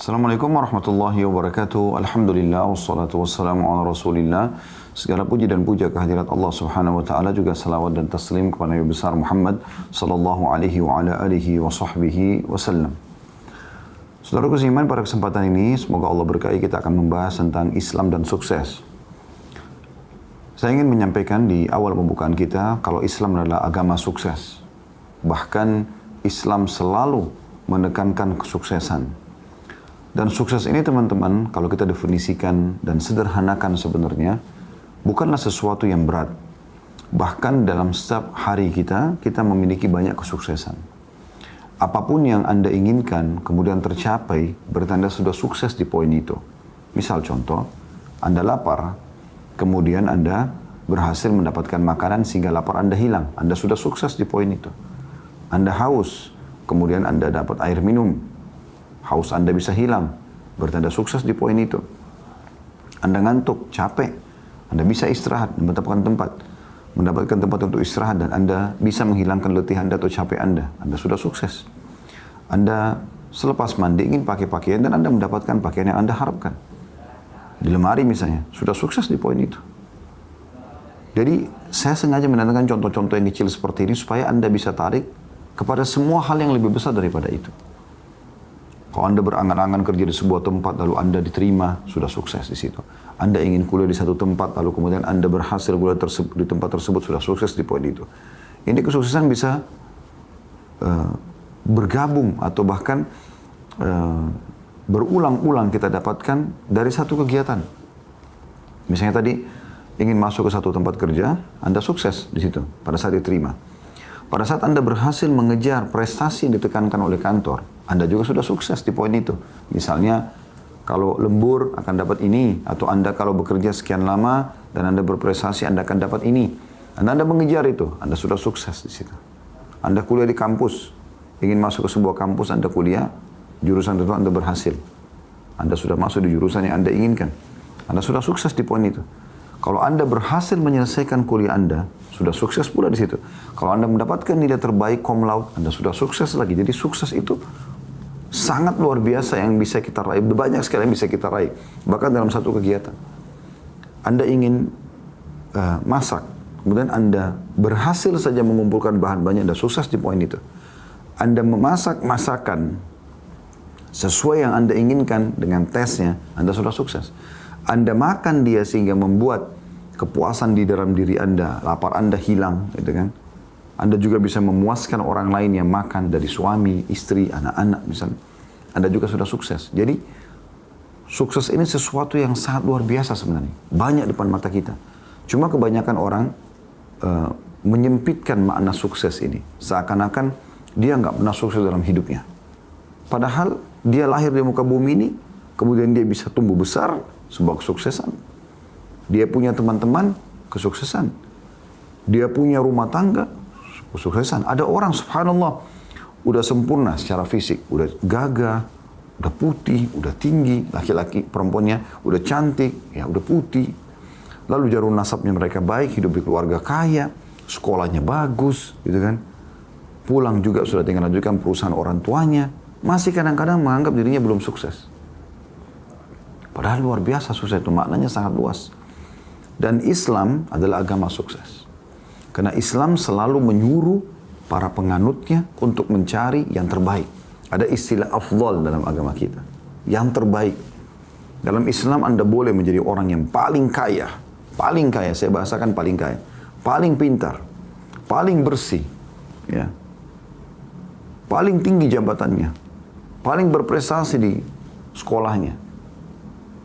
Assalamualaikum warahmatullahi wabarakatuh. Alhamdulillah wassalatu wassalamu ala Rasulillah. Segala puji dan puja kehadirat Allah Subhanahu wa taala, juga salawat dan taslim kepada Nabi besar Muhammad sallallahu alaihi wa ala alihi wa sahbihi wasallam. Saudaraku seiman, pada kesempatan ini semoga Allah berkahi, kita akan membahas tentang Islam dan sukses. Saya ingin menyampaikan di awal pembukaan kita kalau Islam adalah agama sukses. Bahkan Islam selalu menekankan kesuksesan. Dan sukses ini teman-teman, kalau kita definisikan dan sederhanakan sebenarnya, bukanlah sesuatu yang berat. Bahkan dalam setiap hari kita memiliki banyak kesuksesan. Apapun yang Anda inginkan, kemudian tercapai, berarti Anda sudah sukses di poin itu. Misal contoh, Anda lapar, kemudian Anda berhasil mendapatkan makanan sehingga lapar Anda hilang. Anda sudah sukses di poin itu. Anda haus, kemudian Anda dapat air minum. Haus Anda bisa hilang, berarti Anda sukses di poin itu. Anda ngantuk, capek, Anda bisa istirahat, mendapatkan tempat untuk istirahat, dan Anda bisa menghilangkan letih Anda atau capek Anda sudah sukses. Anda selepas mandi ingin pakai pakaian dan Anda mendapatkan pakaian yang Anda harapkan. Di lemari misalnya, sudah sukses di poin itu. Jadi saya sengaja mendatangkan contoh-contoh yang kecil seperti ini supaya Anda bisa tarik kepada semua hal yang lebih besar daripada itu. Kalau Anda berangan-angan kerja di sebuah tempat, lalu Anda diterima, sudah sukses di situ. Anda ingin kuliah di satu tempat, lalu kemudian Anda berhasil kuliah di tempat tersebut, sudah sukses di poin itu. Ini kesuksesan bisa bergabung atau bahkan berulang-ulang kita dapatkan dari satu kegiatan. Misalnya tadi, ingin masuk ke satu tempat kerja, Anda sukses di situ pada saat diterima. Pada saat Anda berhasil mengejar prestasi yang ditekankan oleh kantor, Anda juga sudah sukses di poin itu. Misalnya, kalau lembur akan dapat ini, atau Anda kalau bekerja sekian lama dan Anda berprestasi, Anda akan dapat ini. Anda mengejar itu, Anda sudah sukses di situ. Anda kuliah di kampus, ingin masuk ke sebuah kampus, Anda kuliah, jurusan tertentu Anda berhasil. Anda sudah masuk di jurusan yang Anda inginkan. Anda sudah sukses di poin itu. Kalau Anda berhasil menyelesaikan kuliah Anda, sudah sukses pula di situ. Kalau Anda mendapatkan nilai terbaik cum laude, Anda sudah sukses lagi. Jadi sukses itu sangat luar biasa yang bisa kita raih. Banyak sekali yang bisa kita raih. Bahkan dalam satu kegiatan. Anda ingin masak, kemudian Anda berhasil saja mengumpulkan bahan banyak, Anda sukses di poin itu. Anda memasak masakan sesuai yang Anda inginkan dengan tesnya, Anda sudah sukses. Anda makan dia sehingga membuat kepuasan di dalam diri Anda, lapar Anda hilang, gitu kan. Anda juga bisa memuaskan orang lain yang makan, dari suami, istri, anak-anak misalnya. Anda juga sudah sukses. Jadi, sukses ini sesuatu yang sangat luar biasa sebenarnya. Banyak depan mata kita. Cuma kebanyakan orang menyempitkan makna sukses ini. Seakan-akan dia nggak pernah sukses dalam hidupnya. Padahal dia lahir di muka bumi ini, kemudian dia bisa tumbuh besar, sebuah kesuksesan. Dia punya teman-teman, kesuksesan. Dia punya rumah tangga, kesuksesan. Ada orang subhanallah, udah sempurna secara fisik, udah gagah, udah putih, udah tinggi, laki-laki, perempuannya udah cantik, ya udah putih. Lalu jarum nasabnya mereka baik, hidup di keluarga kaya, sekolahnya bagus, gitu kan. Pulang juga sudah tinggal lanjutkan perusahaan orang tuanya, masih kadang-kadang menganggap dirinya belum sukses. Padahal luar biasa sukses itu, maknanya sangat luas. Dan Islam adalah agama sukses. Karena Islam selalu menyuruh para penganutnya untuk mencari yang terbaik. Ada istilah afdal dalam agama kita. Yang terbaik. Dalam Islam Anda boleh menjadi orang yang paling kaya. Paling kaya, saya bahasakan paling kaya. Paling pintar. Paling bersih. Ya. Paling tinggi jabatannya. Paling berprestasi di sekolahnya.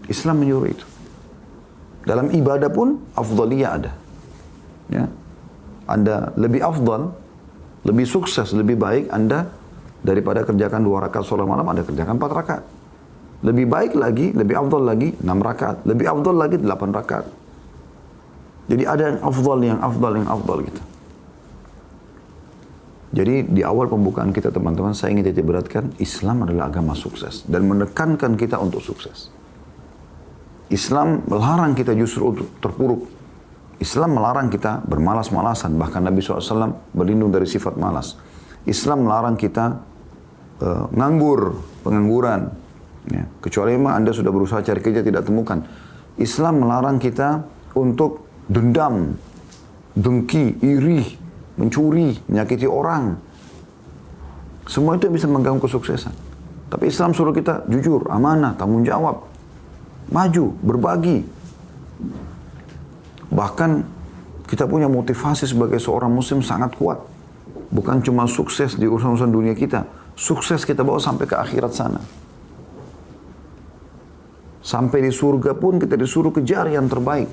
Islam menyuruh itu. Dalam ibadah pun afdaliyah ada. Ya. Anda lebih afdal, lebih sukses, lebih baik Anda daripada kerjakan 2 rakaat sholat malam, Anda kerjakan 4 rakaat. Lebih baik lagi, lebih afdal lagi 6 rakaat. Lebih afdal lagi 8 rakaat. Jadi ada yang afdal gitu. Jadi di awal pembukaan kita teman-teman, saya ingin titik beratkan Islam adalah agama sukses dan menekankan kita untuk sukses. Islam melarang kita justru untuk terpuruk. Islam melarang kita bermalas-malasan. Bahkan Nabi SAW berlindung dari sifat malas. Islam melarang kita nganggur, pengangguran. Ya, kecuali memang Anda sudah berusaha cari kerja tidak temukan. Islam melarang kita untuk dendam, dengki, iri, mencuri, menyakiti orang. Semua itu bisa mengganggu kesuksesan. Tapi Islam suruh kita jujur, amanah, tanggung jawab, maju, berbagi. Bahkan kita punya motivasi sebagai seorang muslim sangat kuat. Bukan cuma sukses di urusan-urusan dunia kita, sukses kita bawa sampai ke akhirat sana. Sampai di surga pun kita disuruh kejar yang terbaik.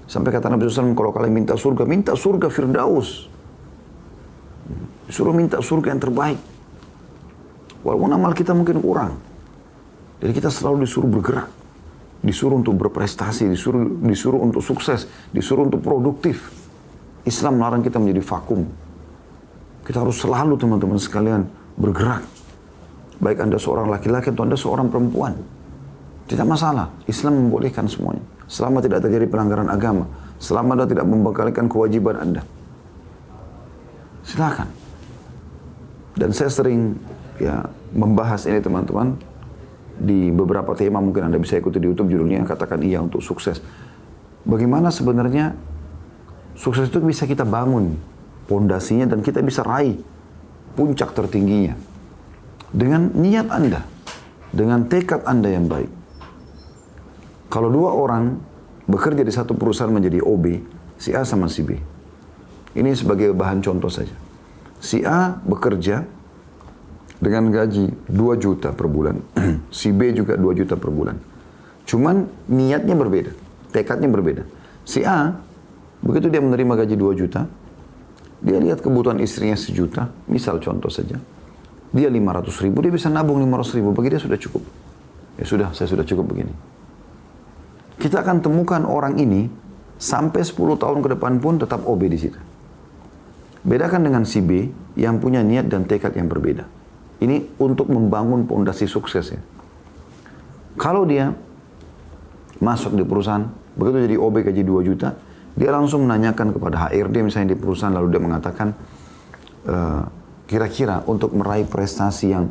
Sampai kata Nabi SAW, kalau kalian minta surga Firdaus. Disuruh minta surga yang terbaik. Walaupun amal kita mungkin kurang. Jadi kita selalu disuruh bergerak. Disuruh untuk berprestasi, disuruh untuk sukses, disuruh untuk produktif. Islam melarang kita menjadi vakum. Kita harus selalu teman-teman sekalian bergerak. Baik Anda seorang laki-laki atau Anda seorang perempuan. Tidak masalah, Islam membolehkan semuanya. Selama tidak terjadi pelanggaran agama, selama Anda tidak membengkalikan kewajiban Anda. Silakan. Dan saya sering membahas ini teman-teman di beberapa tema, mungkin Anda bisa ikuti di YouTube, judulnya Katakan Iya Untuk Sukses. Bagaimana sebenarnya sukses itu bisa kita bangun pondasinya dan kita bisa raih puncak tertingginya dengan niat Anda, dengan tekad Anda yang baik. Kalau dua orang bekerja di satu perusahaan menjadi OB, si A sama si B. Ini sebagai bahan contoh saja. Si A bekerja dengan gaji 2 juta per bulan. Si B juga 2 juta per bulan. Cuman niatnya berbeda, tekadnya berbeda. Si A, begitu dia menerima gaji 2 juta, dia lihat kebutuhan istrinya 1 juta, misal contoh saja. Dia 500 ribu, dia bisa nabung 500 ribu, bagi dia sudah cukup. Ya sudah, saya sudah cukup begini. Kita akan temukan orang ini sampai 10 tahun ke depan pun tetap OB di situ. Bedakan dengan si B yang punya niat dan tekad yang berbeda. Ini untuk membangun pondasi sukses ya. Kalau dia masuk di perusahaan, begitu jadi OB gaji 2 juta, dia langsung menanyakan kepada HRD misalnya di perusahaan, lalu dia mengatakan, kira-kira untuk meraih prestasi yang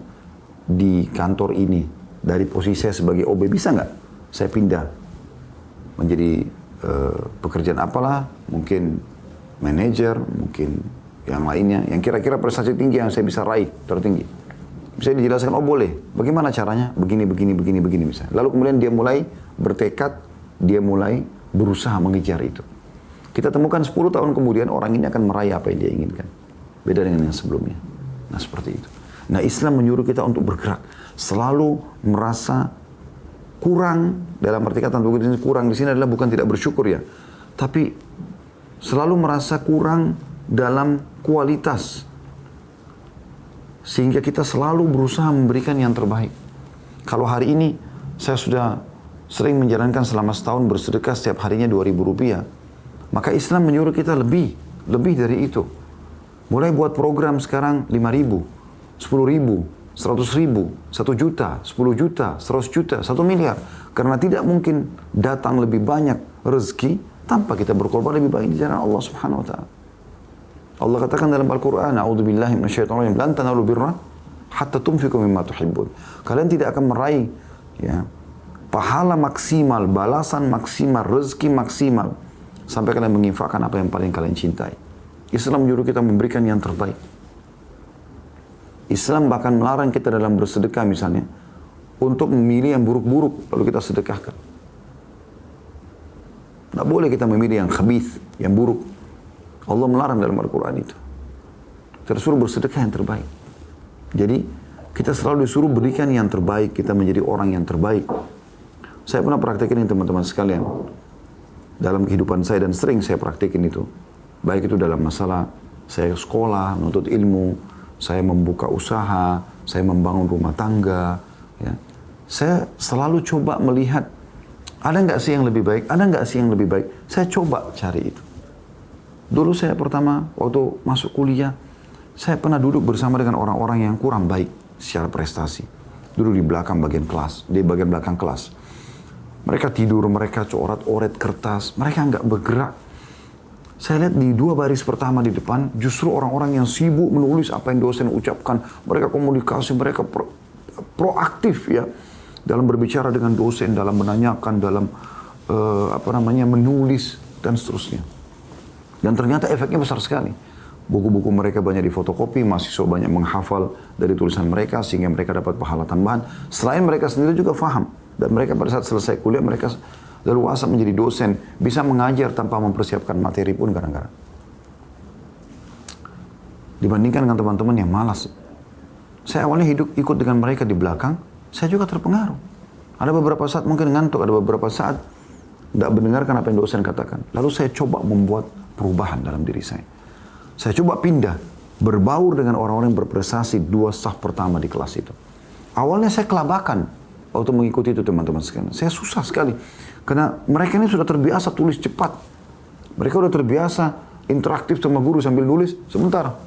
di kantor ini, dari posisi saya sebagai OB, bisa nggak saya pindah menjadi pekerjaan apalah, mungkin manajer, mungkin yang lainnya, yang kira-kira prestasi tinggi yang saya bisa raih, tertinggi. Bisa dijelaskan, oh boleh, bagaimana caranya? Begini, misalnya. Lalu kemudian dia mulai bertekad, dia mulai berusaha mengejar itu. Kita temukan 10 tahun kemudian orang ini akan meraih apa yang dia inginkan. Beda dengan yang sebelumnya. Nah seperti itu. Nah Islam menyuruh kita untuk bergerak. Selalu merasa kurang, dalam arti kata kurang di sini adalah bukan tidak bersyukur ya. Tapi selalu merasa kurang dalam kualitas. Sehingga kita selalu berusaha memberikan yang terbaik. Kalau hari ini saya sudah sering menjalankan selama setahun bersedekah setiap harinya 2.000 rupiah. Maka Islam menyuruh kita lebih dari itu. Mulai buat program sekarang 5.000, 10.000, 100.000, 1 juta, 10 juta, 100 juta, 1 miliar. Karena tidak mungkin datang lebih banyak rezeki tanpa kita berkorban lebih banyak di jalan Allah Subhanahu wa taala. Allah katakan dalam Al-Qur'an, "A'udzubillahi minasyaitonir rajim, lan tanalu birra hatta tunfiqu mimma tuhibbun." Kalian tidak akan meraih pahala maksimal, balasan maksimal, rezeki maksimal sampai kalian menginfakkan apa yang paling kalian cintai. Islam menyuruh kita memberikan yang terbaik. Islam bahkan melarang kita dalam bersedekah misalnya untuk memilih yang buruk-buruk lalu kita sedekahkan. Tidak boleh kita memilih yang khabith, yang buruk. Allah melarang dalam Al-Quran itu. Kita disuruh bersedekah yang terbaik. Jadi kita selalu disuruh berikan yang terbaik, kita menjadi orang yang terbaik. Saya pernah praktekin ini teman-teman sekalian. Dalam kehidupan saya dan sering saya praktekin itu. Baik itu dalam masalah saya sekolah, menuntut ilmu, saya membuka usaha, saya membangun rumah tangga. Ya. Saya selalu coba melihat, ada nggak sih yang lebih baik? Ada nggak sih yang lebih baik? Saya coba cari itu. Dulu saya pertama, waktu masuk kuliah, saya pernah duduk bersama dengan orang-orang yang kurang baik secara prestasi. Duduk di belakang bagian kelas, di bagian belakang kelas. Mereka tidur, mereka coret-oret kertas, mereka nggak bergerak. Saya lihat di 2 baris pertama di depan, justru orang-orang yang sibuk menulis apa yang dosen ucapkan. Mereka komunikasi, mereka proaktif ya. dalam berbicara dengan dosen, dalam menanyakan, dalam menulis dan seterusnya. Dan ternyata efeknya besar sekali. Buku-buku mereka banyak difotokopi, mahasiswa banyak menghafal dari tulisan mereka sehingga mereka dapat pahala tambahan. Selain mereka sendiri juga faham. Dan mereka pada saat selesai kuliah mereka leluasa menjadi dosen, bisa mengajar tanpa mempersiapkan materi pun kadang-kadang. Dibandingkan dengan teman-teman yang malas. Saya awalnya ikut dengan mereka di belakang, saya juga terpengaruh. Ada beberapa saat mungkin ngantuk, ada beberapa saat tidak mendengarkan apa yang dosen katakan. Lalu saya coba membuat perubahan dalam diri saya. Saya coba pindah, berbaur dengan orang-orang yang berprestasi 2 saf pertama di kelas itu. Awalnya saya kelabakan waktu mengikuti itu teman-teman sekalian. Saya susah sekali. Karena mereka ini sudah terbiasa tulis cepat. Mereka sudah terbiasa interaktif sama guru sambil nulis. Sebentar,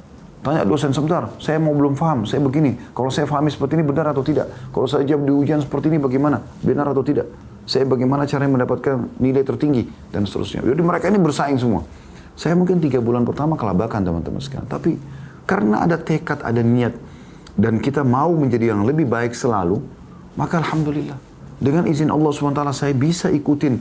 tanya dosen sebentar. Saya belum paham, saya begini. Kalau saya pahami seperti ini benar atau tidak? Kalau saya jawab di ujian seperti ini bagaimana? Benar atau tidak? Saya bagaimana caranya mendapatkan nilai tertinggi? Dan seterusnya. Jadi mereka ini bersaing semua. Saya mungkin 3 bulan pertama kelabakan teman-teman sekalian. Tapi karena ada tekad, ada niat. Dan kita mau menjadi yang lebih baik selalu. Maka Alhamdulillah. Dengan izin Allah SWT saya bisa ikutin.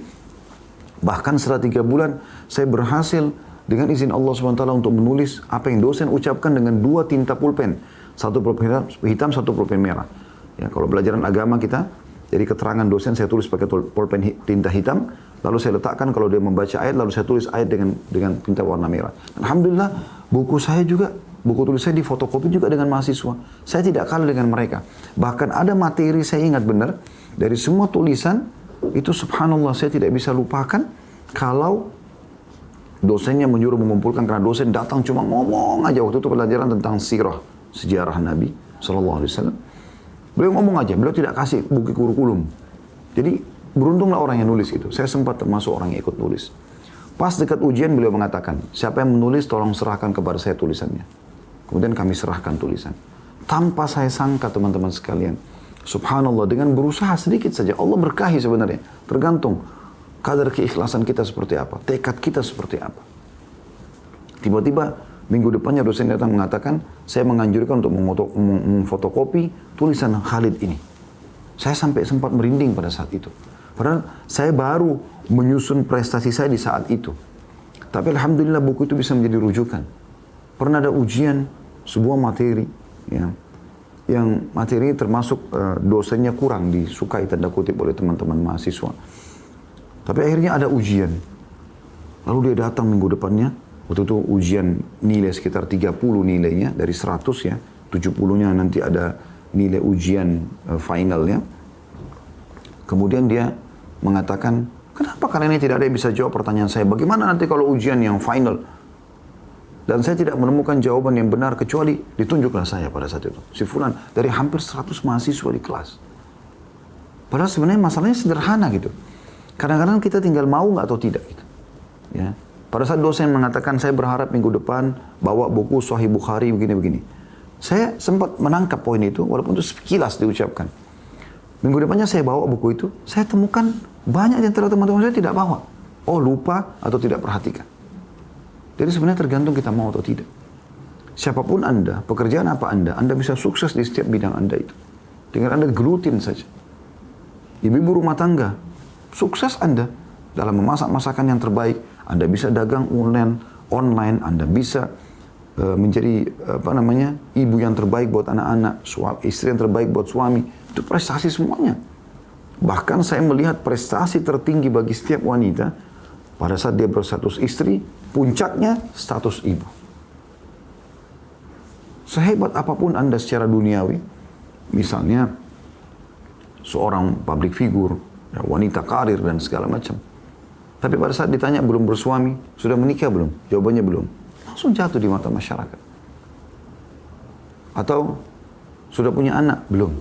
Bahkan setelah 3 bulan saya berhasil dengan izin Allah SWT untuk menulis apa yang dosen ucapkan dengan 2 tinta pulpen. 1 pulpen hitam, 1 pulpen merah. Ya, kalau pelajaran agama kita, jadi keterangan dosen saya tulis pakai pulpen tinta hitam. Lalu saya letakkan kalau dia membaca ayat, lalu saya tulis ayat dengan tinta warna merah. Alhamdulillah buku tulis saya difotokopi juga dengan mahasiswa. Saya tidak kalah dengan mereka. Bahkan ada materi saya ingat benar. Dari semua tulisan, itu subhanallah saya tidak bisa lupakan. Kalau dosennya menyuruh mengumpulkan, karena dosen datang cuma ngomong aja. Waktu itu pelajaran tentang sirah, sejarah Nabi SAW. Beliau ngomong aja, beliau tidak kasih buku kurikulum. Jadi beruntunglah orang yang nulis itu. Saya sempat termasuk orang yang ikut nulis. Pas dekat ujian beliau mengatakan, siapa yang menulis tolong serahkan kepada saya tulisannya. Kemudian kami serahkan tulisan. Tanpa saya sangka teman-teman sekalian. Subhanallah, dengan berusaha sedikit saja. Allah berkahi sebenarnya. Tergantung kadar keikhlasan kita seperti apa. Tekad kita seperti apa. Tiba-tiba minggu depannya dosen datang mengatakan, saya menganjurkan untuk memfotokopi tulisan Khalid ini. Saya sampai sempat merinding pada saat itu. Padahal saya baru menyusun prestasi saya di saat itu. Tapi Alhamdulillah buku itu bisa menjadi rujukan. Pernah ada ujian sebuah materi, ya, yang materi termasuk dosennya kurang disukai tanda kutip oleh teman-teman mahasiswa. Tapi akhirnya ada ujian. Lalu dia datang minggu depannya. Waktu itu ujian nilai sekitar 30 nilainya dari 100 ya. 70-nya nanti ada nilai ujian finalnya. Kemudian dia mengatakan, kenapa kalian ini tidak ada yang bisa jawab pertanyaan saya? Bagaimana nanti kalau ujian yang final? Dan saya tidak menemukan jawaban yang benar kecuali ditunjuklah saya pada saat itu. Si Fulan dari hampir 100 mahasiswa di kelas. Padahal sebenarnya masalahnya sederhana gitu. Kadang-kadang kita tinggal mau nggak atau tidak gitu. Ya. Pada saat dosen mengatakan saya berharap minggu depan bawa buku Sahih Bukhari begini-begini. Saya sempat menangkap poin itu walaupun itu sekilas diucapkan. Minggu depannya saya bawa buku itu, saya temukan banyak di antara teman-teman saya tidak bawa. Oh lupa atau tidak perhatikan. Jadi sebenarnya tergantung kita mau atau tidak. Siapapun Anda, pekerjaan apa Anda bisa sukses di setiap bidang Anda itu. Dengan Anda gelutin saja. Ibu-ibu rumah tangga, sukses Anda dalam memasak masakan yang terbaik. Anda bisa dagang online, Anda bisa menjadi ibu yang terbaik buat anak-anak, istri yang terbaik buat suami. Itu prestasi semuanya. Bahkan saya melihat prestasi tertinggi bagi setiap wanita pada saat dia berstatus istri, puncaknya status ibu. Sehebat apapun Anda secara duniawi, misalnya seorang public figure, wanita karir dan segala macam. Tapi pada saat ditanya belum bersuami, sudah menikah belum? Jawabannya belum. Langsung jatuh di mata masyarakat. Atau sudah punya anak? Belum.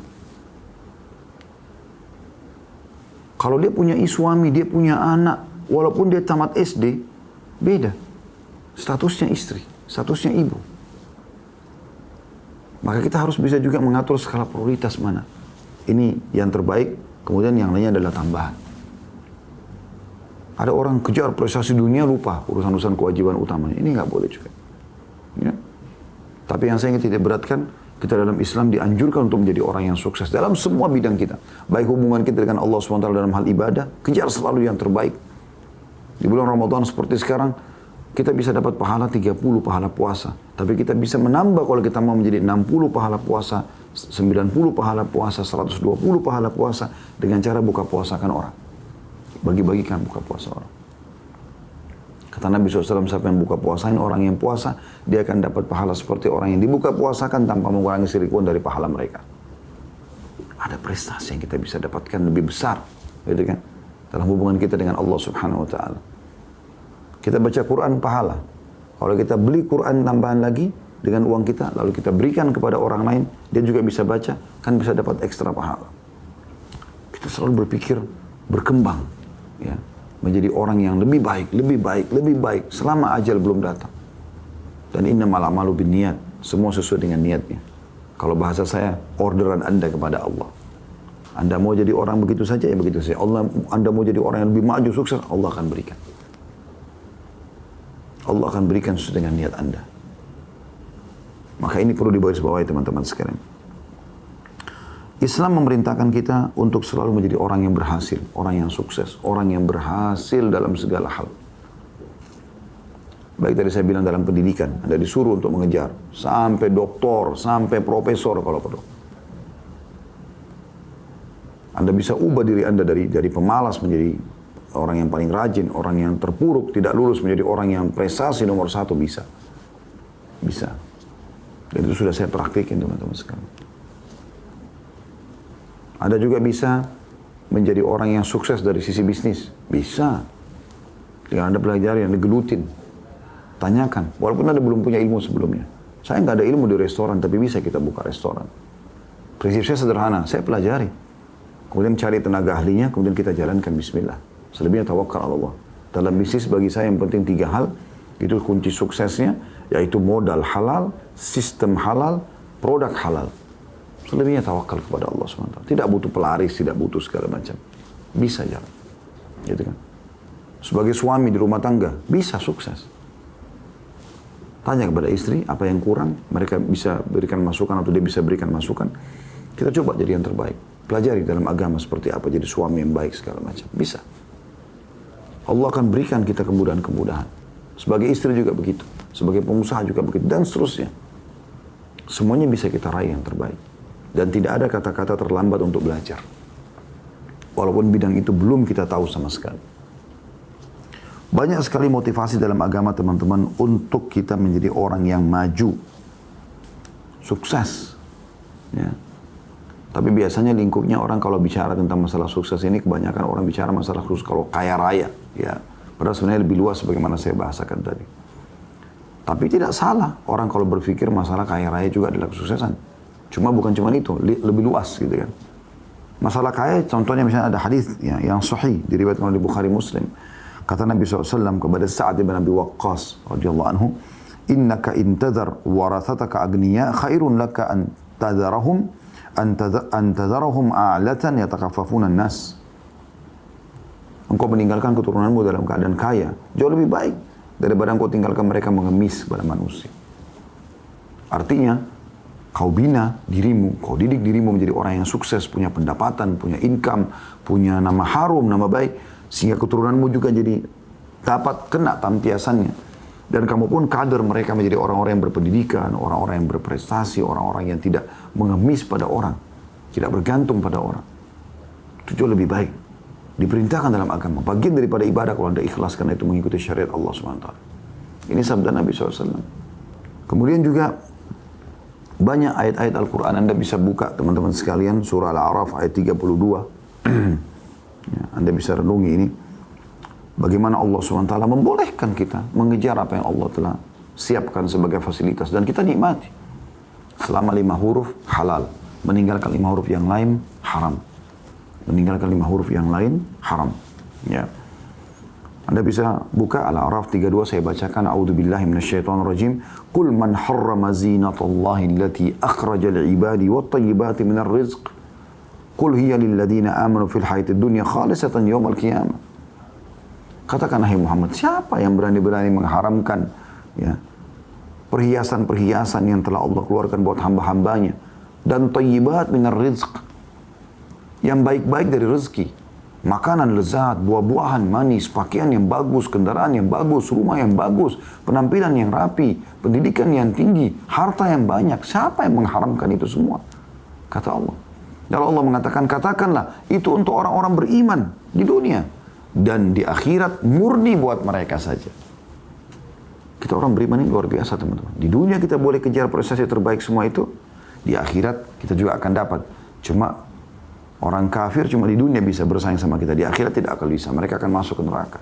Kalau dia punya suami, dia punya anak, walaupun dia tamat SD, beda. Statusnya istri, statusnya ibu. Maka kita harus bisa juga mengatur skala prioritas mana. Ini yang terbaik, kemudian yang lainnya adalah tambahan. Ada orang kejar prestasi dunia, lupa urusan-urusan kewajiban utamanya. Ini nggak boleh juga. Ya. Tapi yang saya ingin tidak beratkan, Kita dalam Islam dianjurkan untuk menjadi orang yang sukses dalam semua bidang kita. Baik hubungan kita dengan Allah SWT dalam hal ibadah, kejar selalu yang terbaik. Di bulan Ramadan seperti sekarang, kita bisa dapat pahala 30 pahala puasa. Tapi kita bisa menambah kalau kita mau menjadi 60 pahala puasa, 90 pahala puasa, 120 pahala puasa dengan cara buka puasakan orang. Bagi-bagikan buka puasa orang. Kata Nabi SAW, siapa yang buka puasain orang yang puasa, dia akan dapat pahala seperti orang yang dibuka puasakan tanpa mengurangi sedikitpun dari pahala mereka. Ada prestasi yang kita bisa dapatkan lebih besar, gitu kan? Dalam hubungan kita dengan Allah Subhanahu Wa Taala. Kita baca Quran pahala. Kalau kita beli Quran tambahan lagi dengan uang kita, lalu kita berikan kepada orang lain, dia juga bisa baca, kan bisa dapat ekstra pahala. Kita selalu berpikir berkembang, ya. Menjadi orang yang lebih baik, lebih baik, lebih baik selama ajal belum datang. Dan innamal a'malu binniyat, semua sesuai dengan niatnya. Kalau bahasa saya, orderan Anda kepada Allah. Anda mau jadi orang begitu saja, ya begitu saja. Anda mau jadi orang yang lebih maju, sukses, Allah akan berikan. Allah akan berikan sesuai dengan niat Anda. Maka ini perlu dibawahi teman-teman sekalian. Islam memerintahkan kita untuk selalu menjadi orang yang berhasil, orang yang sukses, orang yang berhasil dalam segala hal. Baik tadi saya bilang dalam pendidikan, Anda disuruh untuk mengejar, sampai doktor, sampai profesor kalau perlu. Anda bisa ubah diri Anda dari pemalas menjadi orang yang paling rajin, orang yang terpuruk, tidak lulus menjadi orang yang prestasi nomor 1, bisa. Bisa. Dan itu sudah saya praktikin teman-teman sekalian. Anda juga bisa menjadi orang yang sukses dari sisi bisnis. Bisa. Dengan Anda pelajari, Anda gelutin. Tanyakan. Walaupun Anda belum punya ilmu sebelumnya. Saya nggak ada ilmu di restoran, tapi bisa kita buka restoran. Prinsip saya sederhana. Saya pelajari. Kemudian cari tenaga ahlinya, kemudian kita jalankan bismillah. Selebihnya tawakal Allah. Dalam bisnis bagi saya yang penting 3 hal. Itu kunci suksesnya. Yaitu modal halal, sistem halal, produk halal. Selebihnya tawakal kepada Allah SWT. Tidak butuh pelaris, tidak butuh segala macam. Bisa jalan. Gitu kan. Sebagai suami di rumah tangga, bisa sukses. Tanya kepada istri, apa yang kurang, mereka bisa berikan masukan atau dia bisa berikan masukan. Kita coba jadi yang terbaik. Pelajari dalam agama seperti apa jadi suami yang baik segala macam. Bisa. Allah akan berikan kita kemudahan-kemudahan. Sebagai istri juga begitu. Sebagai pengusaha juga begitu. Dan seterusnya. Semuanya bisa kita raih yang terbaik. Dan tidak ada kata-kata terlambat untuk belajar. Walaupun bidang itu belum kita tahu sama sekali. Banyak sekali motivasi dalam agama teman-teman untuk kita menjadi orang yang maju. Sukses. Ya. Tapi biasanya lingkupnya orang kalau bicara tentang masalah sukses ini, kebanyakan orang bicara masalah sukses kalau kaya raya. Ya. Padahal sebenarnya lebih luas sebagaimana saya bahasakan tadi. Tapi tidak salah orang kalau berpikir masalah kaya raya juga adalah kesuksesan. Cuma bukan cuma itu, lebih luas gitu kan. Masalah kaya, contohnya misalnya ada hadis ya, yang sahih diriwayatkan oleh Bukhari Muslim. Kata Nabi SAW kepada Sa'ad bin Abi Waqqas radhiyallahu anhu, "Innaka intadhar warathataka agniya khairun laka an tadarahum a'latan yatakafafuna an-nas." Engkau meninggalkan keturunanmu dalam keadaan kaya, jauh lebih baik daripada engkau tinggalkan mereka mengemis kepada manusia. Artinya, kau bina dirimu, kau didik dirimu menjadi orang yang sukses, punya pendapatan, punya income, punya nama harum, nama baik, sehingga keturunanmu juga jadi dapat kena tampiasannya. Dan kamu pun kader mereka menjadi orang-orang yang berpendidikan, orang-orang yang berprestasi, orang-orang yang tidak mengemis pada orang, tidak bergantung pada orang. Itu jauh lebih baik. Diperintahkan dalam agama. Bagian daripada ibadah kalau Anda ikhlas karena itu mengikuti syariat Allah SWT. Ini sabda Nabi SAW. Kemudian juga banyak ayat-ayat Al-Quran Anda bisa buka teman-teman sekalian. Surah Al-A'raf ayat 32. Ya, Anda bisa renungi ini. Bagaimana Allah SWT membolehkan kita mengejar apa yang Allah telah siapkan sebagai fasilitas. Dan kita nikmati. Selama 5 huruf halal. Meninggalkan 5 huruf yang lain haram. Meninggalkan 5 huruf yang lain haram. Ya. Anda bisa buka Al-A'raf 32, saya bacakan. A'udzubillahi minasyaitonirrajim. Qul man harrama zinatallahi allati akhraja li'ibadi wat-tayyibati minar rizq. Qul hiya lilladina amanu fil hayatid dunya khalisatan yawmal qiyamah. Katakan hai Muhammad, siapa yang berani-berani mengharamkan ya perhiasan-perhiasan yang telah Allah keluarkan buat hamba-hambanya. Dan thayyibat minar rizq, yang baik-baik dari rezeki. Makanan lezat, buah-buahan manis, pakaian yang bagus, kendaraan yang bagus, rumah yang bagus, penampilan yang rapi, pendidikan yang tinggi, harta yang banyak. Siapa yang mengharamkan itu semua? Kata Allah. Lalu Allah mengatakan, katakanlah itu untuk orang-orang beriman di dunia. Dan di akhirat murni buat mereka saja. Kita orang beriman ini luar biasa teman-teman. Di dunia kita boleh kejar prestasi terbaik semua itu. Di akhirat kita juga akan dapat. Cuma orang kafir cuma di dunia bisa bersaing sama kita. Di akhirat tidak akan bisa. Mereka akan masuk ke neraka.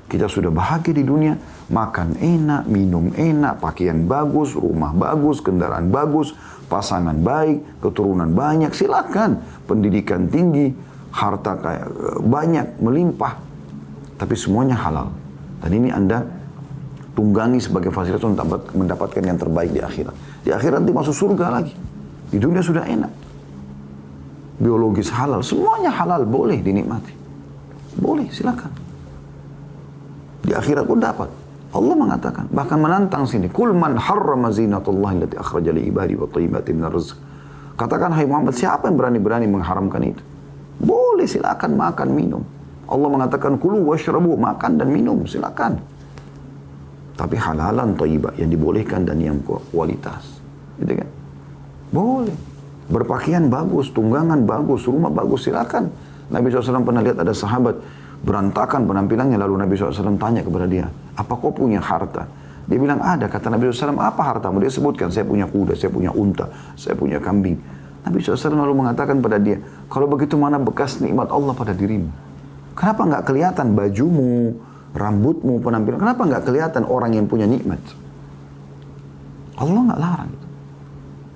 Kita sudah bahagia di dunia. Makan enak, minum enak, pakaian bagus, rumah bagus, kendaraan bagus, pasangan baik, keturunan banyak. Silakan. Pendidikan tinggi, harta kayak banyak, melimpah. Tapi semuanya halal. Dan ini Anda tunggangi sebagai fasilitas untuk mendapatkan yang terbaik di akhirat. Di akhirat nanti masuk surga lagi. Di dunia sudah enak. Biologis halal, semuanya halal, boleh dinikmati. Boleh, silakan. Di akhirat pun dapat. Allah mengatakan, bahkan menantang sini, "Qul man harrama zinatallahi allati akhraja li ibadi wa thayyibati minar rizq." Katakan, hai Muhammad, siapa yang berani-berani mengharamkan itu? Boleh, silakan makan, minum. Allah mengatakan, "Kulu washrabu," makan dan minum, silakan. Tapi halalan thayyibah, yang dibolehkan dan yang kualitas. Gitu kan? Boleh. Berpakaian bagus, tunggangan bagus, rumah bagus, silakan. Nabi SAW pernah lihat ada sahabat berantakan penampilannya, lalu Nabi SAW tanya kepada dia, apa kau punya harta? Dia bilang ada. Kata Nabi SAW, apa hartamu? Dia sebutkan, saya punya kuda, saya punya unta, saya punya kambing. Nabi SAW lalu mengatakan pada dia, kalau begitu mana bekas nikmat Allah pada dirimu? Kenapa nggak kelihatan bajumu, rambutmu, penampilan? Kenapa nggak kelihatan orang yang punya nikmat? Allah nggak larang.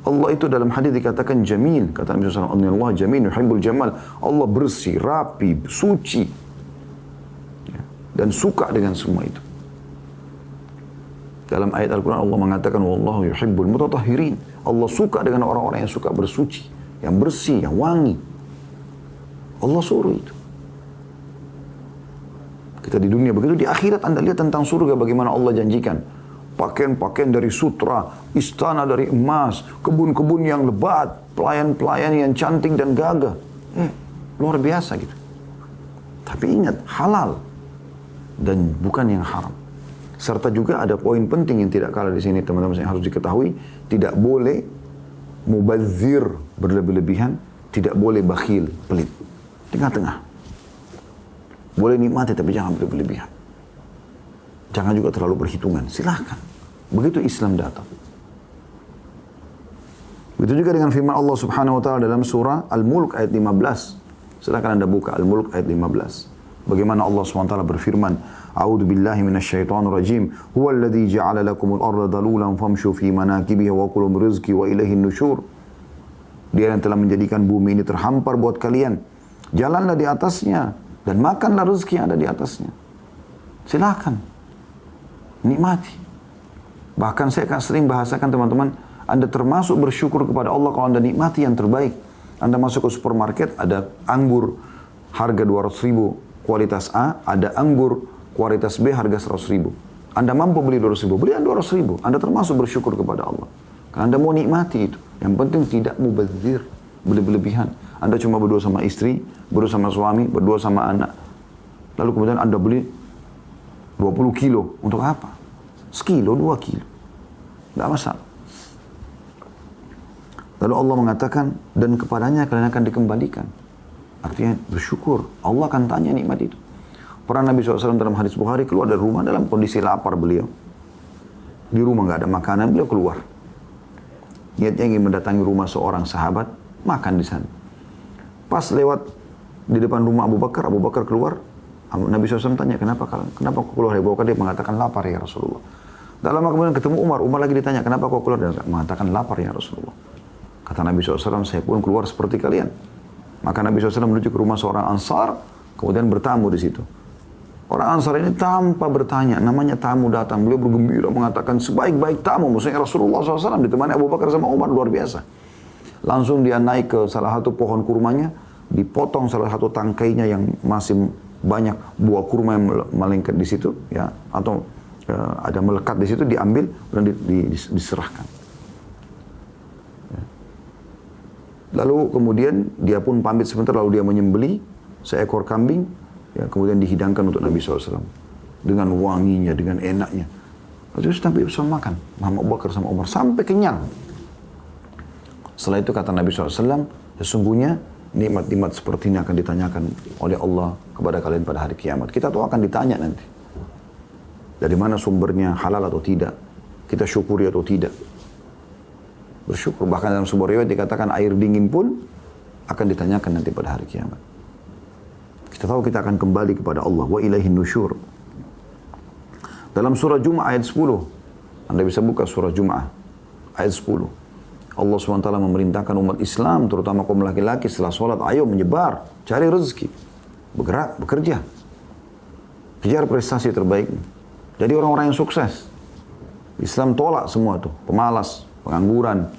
Allah itu dalam hadis dikatakan jamil. Kata Nabi SAW, Allah jamil, yuhibbul jamal. Allah bersih, rapi, suci. Ya, dan suka dengan semua itu. Dalam ayat Al-Quran Allah mengatakan, Wallahu yuhibbul mutatahhirin. Allah suka dengan orang-orang yang suka bersuci. Yang bersih, yang wangi. Allah suruh itu. Kita di dunia begitu, di akhirat Anda lihat tentang surga bagaimana Allah janjikan. Pakaian-pakaian dari sutra, istana dari emas, kebun-kebun yang lebat, pelayan-pelayan yang cantik dan gagah. Luar biasa gitu. Tapi ingat, halal dan bukan yang haram. Serta juga ada poin penting yang tidak kalah di sini teman-teman yang harus diketahui, tidak boleh mubazir, berlebih-lebihan, tidak boleh bakhil, pelit. Tengah-tengah. Boleh nikmati tapi jangan berlebihan. Jangan juga terlalu berhitungan. Silahkan. Begitu Islam datang. Begitu juga dengan firman Allah Subhanahu wa taala dalam surah Al-Mulk ayat 15. Silakan Anda buka Al-Mulk ayat 15. Bagaimana Allah Subhanahu wa taala berfirman, A'udzu billahi minasyaitonir rajim. Huwal ladzi ja'ala lakumul arda dalulan famshu fi manakibiha wa kulu min rizqi wa ilaihin nusyur. Dia yang telah menjadikan bumi ini terhampar buat kalian. Jalanlah di atasnya dan makanlah rezeki yang ada di atasnya. Silakan. Nikmati. Bahkan saya akan sering bahasakan teman-teman, Anda termasuk bersyukur kepada Allah kalau Anda nikmati yang terbaik. Anda masuk ke supermarket, ada anggur harga 200.000 kualitas A, ada anggur kualitas B harga 100.000. Anda mampu beli 200.000, beli 200.000. Anda termasuk bersyukur kepada Allah. Karena Anda mau nikmati itu. Yang penting tidak mubazir, berlebihan. Anda cuma berdua sama istri, berdua sama suami, berdua sama anak. Lalu kemudian Anda beli 20 kilo. Untuk apa? Sekilo, 2 kilo. Tidak masalah. Lalu Allah mengatakan, dan kepadanya kalian akan dikembalikan. Artinya bersyukur. Allah akan tanya nikmat itu. Pernah Nabi SAW dalam hadis Bukhari keluar dari rumah dalam kondisi lapar beliau. Di rumah nggak ada makanan, beliau keluar. Niatnya ingin mendatangi rumah seorang sahabat, makan di sana. Pas lewat di depan rumah Abu Bakar keluar. Nabi SAW tanya, kenapa kau keluar? Abu Bakar dia mengatakan lapar ya Rasulullah. Dalam kemudian ketemu Umar lagi ditanya, kenapa kau keluar? Dia mengatakan lapar ya Rasulullah. Kata Nabi SAW, saya pun keluar seperti kalian. Maka Nabi SAW menuju ke rumah seorang Ansar, kemudian bertamu di situ. Orang Ansar ini tanpa bertanya, namanya tamu datang, beliau bergembira mengatakan sebaik-baik tamu, maksudnya Rasulullah SAW ditemani Abu Bakar sama Umar, luar biasa. Langsung dia naik ke salah satu pohon kurmanya, dipotong salah satu tangkainya yang masih banyak buah kurma yang melengket di situ, ya, atau ada melekat di situ, diambil dan diserahkan. Lalu kemudian dia pun pamit sebentar, lalu dia menyembeli seekor kambing, ya, kemudian dihidangkan untuk Nabi SAW dengan wanginya, dengan enaknya. Terus Nabi SAW makan, Muhammad Abu Bakar sama Umar sampai kenyang. Setelah itu kata Nabi SAW, sesungguhnya nikmat-nikmat seperti ini akan ditanyakan oleh Allah kepada kalian pada hari kiamat. Kita tuh akan ditanya nanti. Dari mana sumbernya, halal atau tidak. Kita syukuri atau tidak. Bersyukur. Bahkan dalam sebuah riwayat dikatakan air dingin pun akan ditanyakan nanti pada hari kiamat. Kita tahu kita akan kembali kepada Allah. Wa ilaihin nusyur. Dalam surah Jum'ah ayat 10. Anda bisa buka surah Jum'ah ayat 10. Allah SWT memerintahkan umat Islam, terutama kaum laki-laki setelah sholat, ayo menyebar, cari rezeki. Bergerak, bekerja. Kejar prestasi terbaikmu. Jadi orang-orang yang sukses. Islam tolak semua tuh. Pemalas, pengangguran.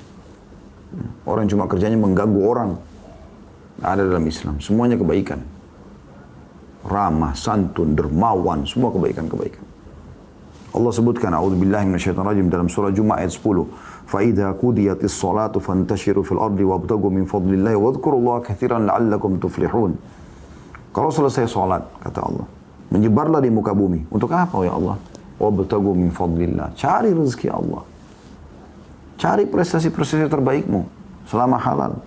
Orang cuma kerjanya mengganggu orang. Nggak ada dalam Islam. Semuanya kebaikan. Ramah, santun, dermawan. Semua kebaikan-kebaikan. Allah sebutkan, A'udzubillahi minasyaitonirrajim dalam surah Jum'ah ayat 10. فَإِذَا قُضِيَتِ الصَّلَاةُ فَانْتَشِرُوا فِي الْأَرْضِ وَابْتَغُوا مِنْ فَضْلِ اللَّهِ وَاذْكُرُوا اللَّهَ كَثِيرًا لَعَلَّكُمْ تُفْلِحُونَ. Kalau selesai sholat, kata Allah, menyebarlah di muka bumi. Untuk apa ya Allah? وَابْتَغُوا مِنْ فَضْلِ اللَّهِ. Cari rezeki Allah. Cari prestasi-prestasi terbaikmu selama halal.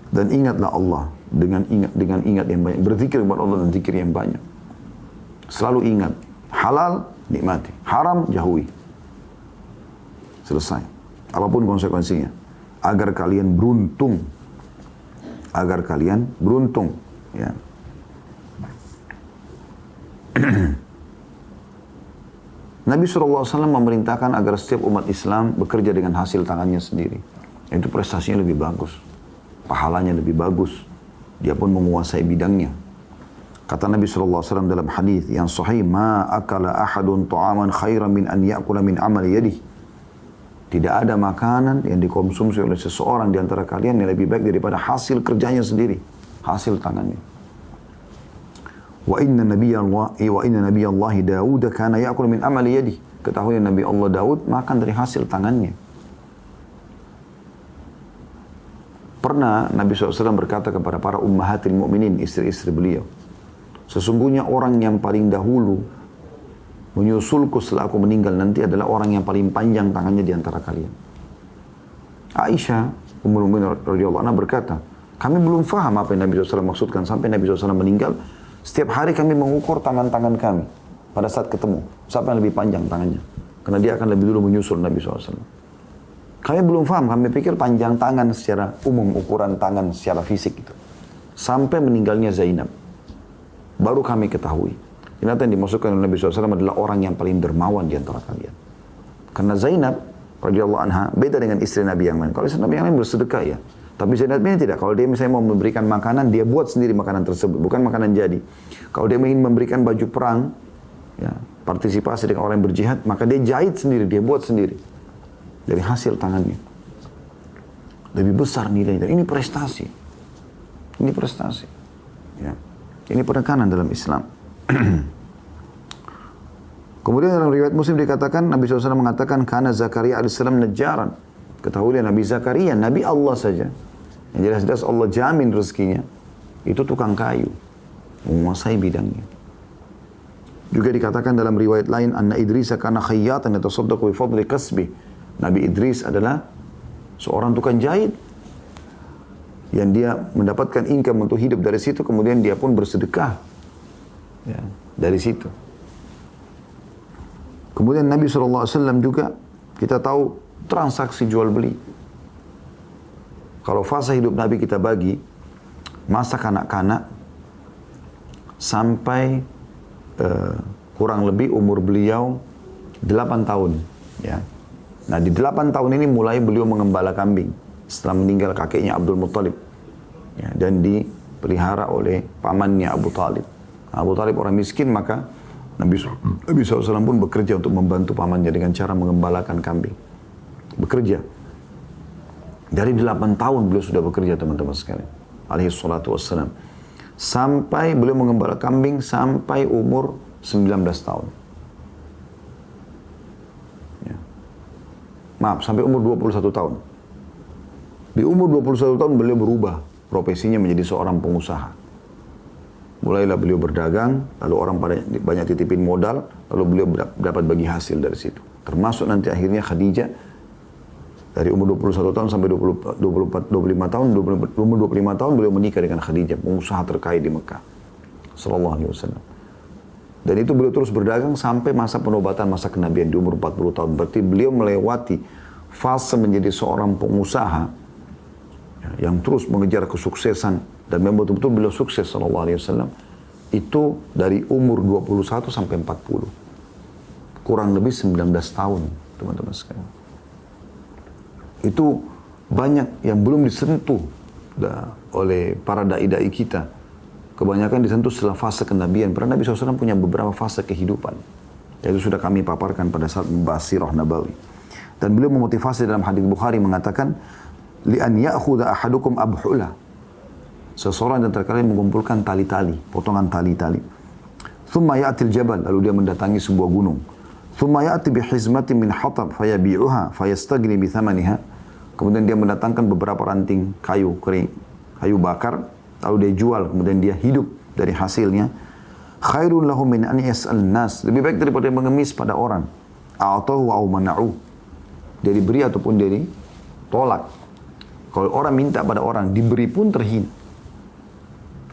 Dan ingatlah Allah dengan ingat yang banyak. Berzikir kepada Allah dan zikir yang banyak. Selalu ingat. Halal, nikmati. Haram, jauhi. Selesai. Apapun konsekuensinya. Agar kalian beruntung. Agar kalian beruntung. Ya. Nabi SAW memerintahkan agar setiap umat Islam bekerja dengan hasil tangannya sendiri. Itu prestasinya lebih bagus. Pahalanya lebih bagus. Dia pun menguasai bidangnya. Kata Nabi SAW dalam hadis yang sahih, "Ma akala ahadun ta'aman khairan min an ya'kula min amali yadihi." Tidak ada makanan yang dikonsumsi oleh seseorang di antara kalian yang lebih baik daripada hasil kerjanya sendiri, hasil tangannya. Wa inna nabiyallahi Daud kana ya'kul min amali yadihi. Ketahui Nabi Allah Daud makan dari hasil tangannya. Pernah Nabi SAW berkata kepada para ummahatil mu'minin, istri-istri beliau, sesungguhnya orang yang paling dahulu menyusulku setelah aku meninggal nanti adalah orang yang paling panjang tangannya di antara kalian. Aisyah, Ummul Mukminin radhiyallahu anha berkata, kami belum faham apa yang Nabi SAW maksudkan sampai Nabi SAW meninggal. Setiap hari kami mengukur tangan-tangan kami pada saat ketemu. Siapa yang lebih panjang tangannya? Karena dia akan lebih dulu menyusul Nabi SAW. Kami belum faham, kami pikir panjang tangan secara umum, ukuran tangan secara fisik itu. Sampai meninggalnya Zainab. Baru kami ketahui. Ternyata yang dimasukkan oleh Nabi SAW adalah orang yang paling dermawan di antara kalian. Karena Zainab radhiyallahu anha beda dengan istri Nabi yang lain. Kalau istri Nabi yang lain bersedekah ya. Tapi Zainab ini tidak. Kalau dia misalnya mau memberikan makanan, dia buat sendiri makanan tersebut. Bukan makanan jadi. Kalau dia ingin memberikan baju perang, ya, partisipasi dengan orang yang berjihad, maka dia jahit sendiri, dia buat sendiri. Dari hasil tangannya. Lebih besar nilainya. Dan ini prestasi. Ini prestasi. Ya. Ini penekanan dalam Islam. Kemudian dalam riwayat Muslim dikatakan, Nabi SAW mengatakan, Kana Zakaria AS najjaran. Ketahuilah Nabi Zakaria, Nabi Allah saja. Yang jelas-jelas Allah jamin rezekinya. Itu tukang kayu. Menguasai bidangnya. Juga dikatakan dalam riwayat lain, Anna Idris kana khayyatan yatasaddaqu bi fadli kasbi. Nabi Idris adalah seorang tukang jahit. Yang dia mendapatkan income untuk hidup dari situ, kemudian dia pun bersedekah. Ya, dari situ. Kemudian Nabi SAW juga, kita tahu transaksi jual beli. Kalau fase hidup Nabi kita bagi, masa kanak-kanak sampai kurang lebih umur beliau 8 tahun. Ya. Nah di 8 tahun ini mulai beliau mengembala kambing setelah meninggal kakeknya Abdul Muttalib. Ya, dan dipelihara oleh pamannya Abu Talib. Abu Talib orang miskin, maka Nabi SAW pun bekerja untuk membantu pamannya dengan cara mengembalakan kambing. Bekerja. Dari 8 tahun beliau sudah bekerja, teman-teman sekalian. Alaihi salatu wassalam. Sampai beliau mengembala kambing sampai umur 19 tahun. Maaf, sampai umur 21 tahun. Di umur 21 tahun beliau berubah profesinya menjadi seorang pengusaha. Mulailah beliau berdagang, lalu orang banyak titipin modal, lalu beliau dapat bagi hasil dari situ. Termasuk nanti akhirnya Khadijah, dari umur 21 tahun sampai 25 tahun, umur 25 tahun beliau menikah dengan Khadijah, pengusaha terkaya di Mekah. Sallallahu alaihi wasallam. Dan itu beliau terus berdagang sampai masa penobatan, masa kenabian di umur 40 tahun. Berarti beliau melewati fase menjadi seorang pengusaha yang terus mengejar kesuksesan dan memang betul-betul beliau sukses sallallahu alaihi wasallam itu dari umur 21 sampai 40. Kurang lebih 19 tahun, teman-teman sekalian. Itu banyak yang belum disentuh oleh para dai-dai kita. Kebanyakan disentuh setelah fase kenabian. Karena Nabi SAW punya beberapa fase kehidupan. Itu sudah kami paparkan pada saat membahas sirah Nabawi. Dan beliau memotivasi dalam hadis Bukhari mengatakan, li'an ya'khudha ahadukum abhula. Seseorang yang terkadang mengumpulkan tali-tali, potongan tali-tali. Thumma ya'til jabal, lalu dia mendatangi sebuah gunung. Thumma ya'ti bihizmatin min hatab fayabi'uha fayastagni bithamaniha. Kemudian dia mendatangkan beberapa ranting kayu kering, kayu bakar, lalu dia jual, kemudian dia hidup dari hasilnya. Khairun lahum min an yas'al nas. Lebih baik daripada mengemis pada orang. A'tahu wa mana'u. Dia diberi ataupun dia ditolak. Kalau orang minta pada orang, diberi pun terhina.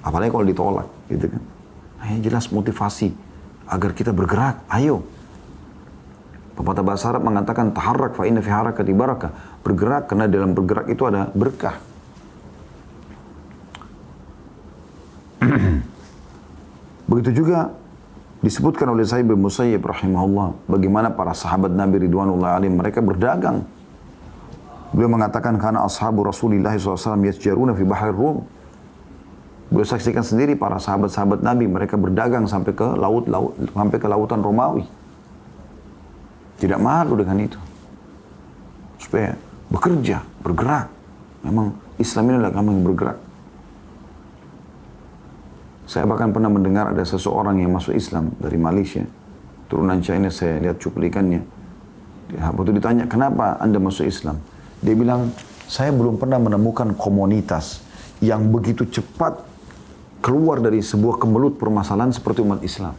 Apalagi kalau ditolak, gitu kan. Nah, yang jelas motivasi agar kita bergerak. Ayo. Pepatah bahasa Arab mengatakan taharrak fa inna fi harakati barakah. Bergerak karena dalam bergerak itu ada berkah. Begitu juga disebutkan oleh Sa'id bin Musayyib rahimahullah bagaimana para sahabat Nabi ridwanullah alaihim mereka berdagang. Beliau mengatakan karena ashabu Rasulullah SAW yasjaruna fi bahri Rum. Beliau saksikan sendiri para sahabat-sahabat Nabi mereka berdagang sampai ke sampai ke lautan Romawi. Tidak malu dengan itu. Supaya bekerja, bergerak. Memang Islam ini adalah agama yang bergerak. Saya bahkan pernah mendengar ada seseorang yang masuk Islam dari Malaysia. Turunan China, saya lihat cuplikannya. Waktu ditanya, kenapa Anda masuk Islam? Dia bilang, saya belum pernah menemukan komunitas yang begitu cepat keluar dari sebuah kemelut permasalahan seperti umat Islam.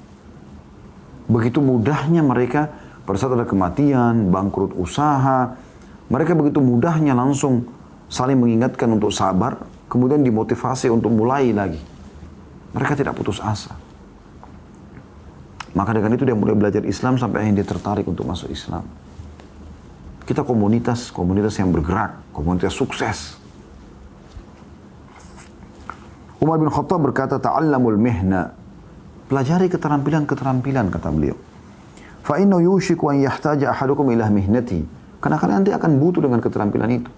Begitu mudahnya mereka, pada saat ada kematian, bangkrut usaha, mereka begitu mudahnya langsung saling mengingatkan untuk sabar, kemudian dimotivasi untuk mulai lagi. Mereka tidak putus asa. Maka dengan itu dia mulai belajar Islam sampai akhirnya dia tertarik untuk masuk Islam. Kita komunitas yang bergerak, komunitas sukses. Umar bin Khattab berkata, ta'allamul mihna. Pelajari keterampilan-keterampilan, kata beliau. Fa inna yushiku an yahtaja ahadukum ila mihnati. Karena kalian nanti akan butuh dengan keterampilan itu.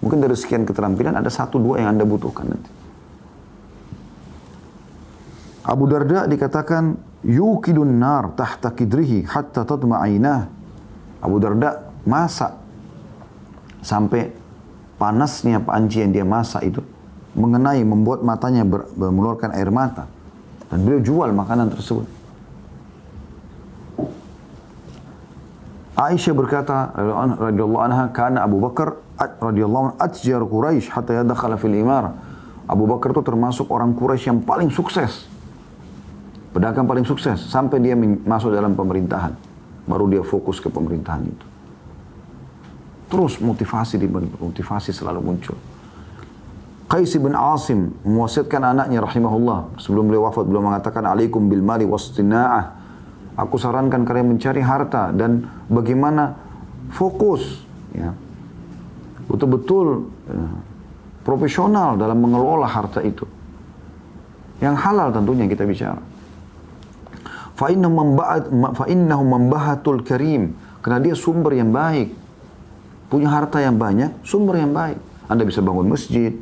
Mungkin dari sekian keterampilan ada 1-2 yang Anda butuhkan nanti. Abu Darda dikatakan yukidun nar tahta kidrihi hatta tatma'ainah. Abu Darda masak sampai panasnya panci yang dia masak itu membuat matanya mengeluarkan air mata. Dan beliau jual makanan tersebut. Aisyah berkata radhiyallahu anha, kana Abu Bakar radhiyallahu anhu atjar Quraisy hatta yadkhala fil imara. Abu Bakar itu termasuk orang Quraisy yang paling sukses. Pedagang paling sukses sampai dia masuk dalam pemerintahan. Baru dia fokus ke pemerintahan itu. Terus motivasi selalu muncul. Qais bin Asim mewasiatkan anaknya rahimahullah. Sebelum beliau wafat, beliau mengatakan, alaikum bil mali wastina'ah. Aku sarankan kalian mencari harta dan bagaimana fokus. Ya. Betul-betul profesional dalam mengelola harta itu. Yang halal tentunya kita bicara. Fa'innahum mambahatul karim. Karena dia sumber yang baik. Punya harta yang banyak, sumber yang baik. Anda bisa bangun masjid.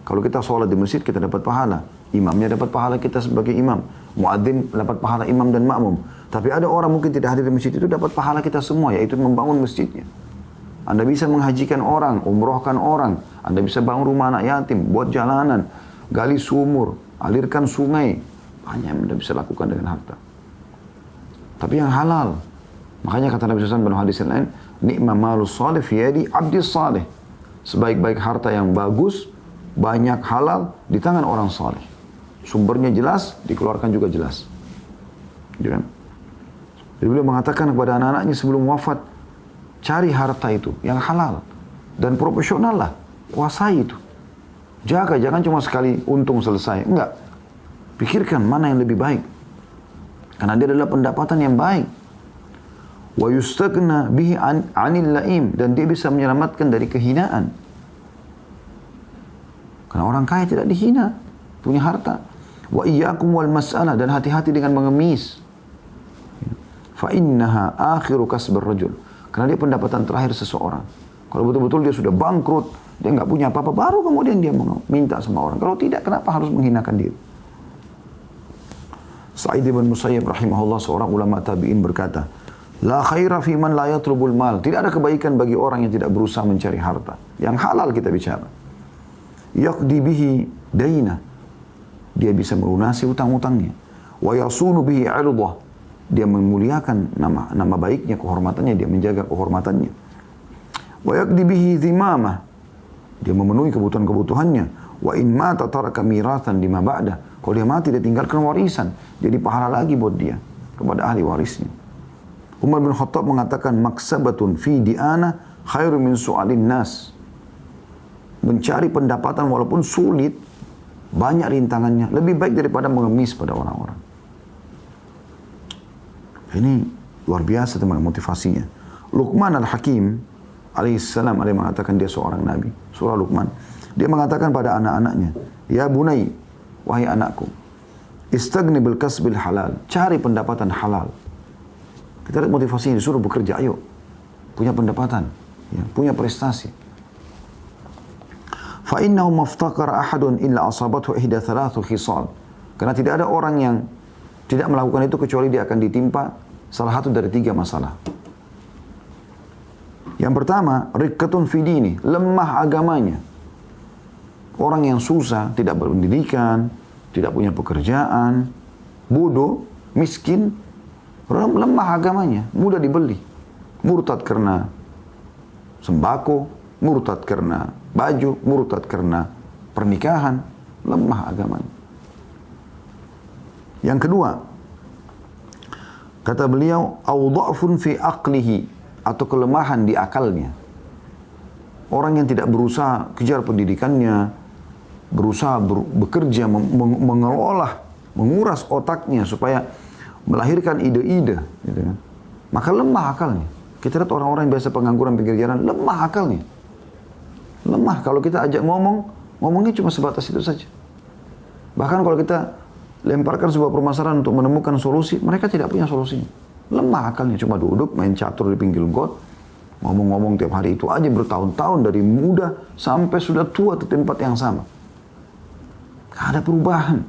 Kalau kita sholat di masjid, kita dapat pahala. Imamnya dapat pahala kita sebagai imam. Muadzin dapat pahala imam dan makmum. Tapi ada orang mungkin tidak hadir di masjid itu dapat pahala kita semua, yaitu membangun masjidnya. Anda bisa menghajikan orang, umrohkan orang. Anda bisa bangun rumah anak yatim, buat jalanan, gali sumur, alirkan sungai. Banyak yang Anda bisa lakukan dengan harta. Tapi yang halal. Makanya kata Nabi SAW dalam hadis yang lain, ni'ma malus salih fi yadi abdis salih. Sebaik-baik harta yang bagus, banyak halal di tangan orang saleh. Sumbernya jelas, dikeluarkan juga jelas. Ya kan? Jadi beliau mengatakan kepada anak-anaknya sebelum wafat, cari harta itu yang halal dan proporsional lah, kuasai itu. Jaga, jangan cuma sekali untung selesai. Enggak. Pikirkan mana yang lebih baik. Karena dia adalah pendapatan yang baik. Wa yustagna bihi anil laim, dan dia bisa menyelamatkan dari kehinaan. Karena orang kaya tidak dihina, punya harta. Wa iyyakum wal mas'alah, dan hati-hati dengan mengemis. Fa innaha akhiru kasbar rajul. Karena dia pendapatan terakhir seseorang. Kalau betul-betul dia sudah bangkrut, dia nggak punya apa-apa, baru kemudian dia minta sama orang. Kalau tidak, kenapa harus menghinakan diri? Sa'id bin Musayyib rahimahullah, seorang ulama tabi'in, berkata, la khaira fi man la yatlubul mal. Tidak ada kebaikan bagi orang yang tidak berusaha mencari harta. Yang halal kita bicara. Yaqdi bihi daina. Dia bisa melunasi utang-utangnya. Wa yasunu bihi 'irdah. Dia memuliakan nama baiknya, kehormatannya, dia menjaga kehormatannya. Wa yaqdi bihi dhimamah. Dia memenuhi kebutuhan-kebutuhannya. Wa in mata taraka miratan lima ba'da. Kalau dia mati, dia tinggalkan warisan. Jadi pahala lagi buat dia kepada ahli warisnya. Umar bin Khattab mengatakan, maksabatun fi di'ana khairu min su'alin nas. Mencari pendapatan walaupun sulit, banyak rintangannya, lebih baik daripada mengemis pada orang-orang. Ini luar biasa teman motivasinya. Luqman al-Hakim alaihissalam, ada yang mengatakan dia seorang nabi. Surah Luqman. Dia mengatakan pada anak-anaknya, ya bunai, wahai anakku, istagni bil kasbil halal. Cari pendapatan halal. Kita lihat motivasinya, disuruh bekerja, ayo. Punya pendapatan, ya, punya prestasi. Fa innahu maftaqara ahadun illa asabathu ihda thalathu khisal. Karena tidak ada orang yang tidak melakukan itu kecuali dia akan ditimpa salah satu dari 3 masalah. Yang pertama, riqqatun fi dini, lemah agamanya. Orang yang susah, tidak berpendidikan, tidak punya pekerjaan, bodoh, miskin, lemah agamanya, mudah dibeli. Murtad karena sembako, murtad karena baju, murtad karena pernikahan, lemah agamanya. Yang kedua, kata beliau, au dha'fun fi aqlihi, atau kelemahan di akalnya. Orang yang tidak berusaha kejar pendidikannya, berusaha bekerja, mengelola, menguras otaknya supaya melahirkan ide-ide, gitu kan. Maka lemah akalnya. Kita lihat orang-orang yang biasa pengangguran pinggir jalan, lemah akalnya. Lemah, kalau kita ajak ngomongnya cuma sebatas itu saja. Bahkan kalau kita lemparkan sebuah permasalahan untuk menemukan solusi, mereka tidak punya solusinya. Lemah akalnya, cuma duduk main catur di pinggir got, ngomong-ngomong tiap hari itu aja bertahun-tahun, dari muda sampai sudah tua di tempat yang sama. Gak ada perubahan.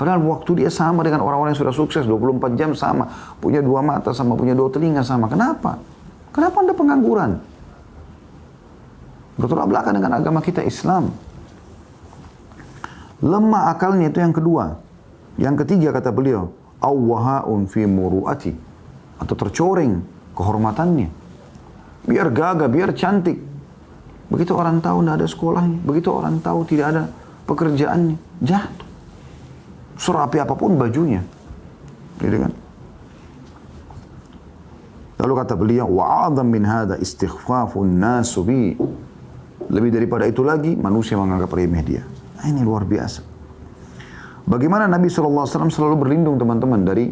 Padahal waktu dia sama dengan orang-orang yang sudah sukses, 24 jam sama, punya 2 mata sama, punya 2 telinga sama. Kenapa? Kenapa Anda pengangguran? Bertolak belakang dengan agama kita Islam. Lemah akalnya itu yang kedua. Yang ketiga kata beliau, awwahaun fi muru'ati, atau tercoreng kehormatannya. Biar gagah, biar cantik. Begitu orang tahu tidak ada sekolahnya, begitu orang tahu tidak ada pekerjaannya, jatuh. Serapi apapun bajunya. Gitu kan? Lalu kata beliau, wa'adham min hadha istighfafun nasu bi. Lebih daripada itu lagi, manusia menganggap remeh dia. Nah, ini luar biasa. Bagaimana Nabi SAW selalu berlindung teman-teman dari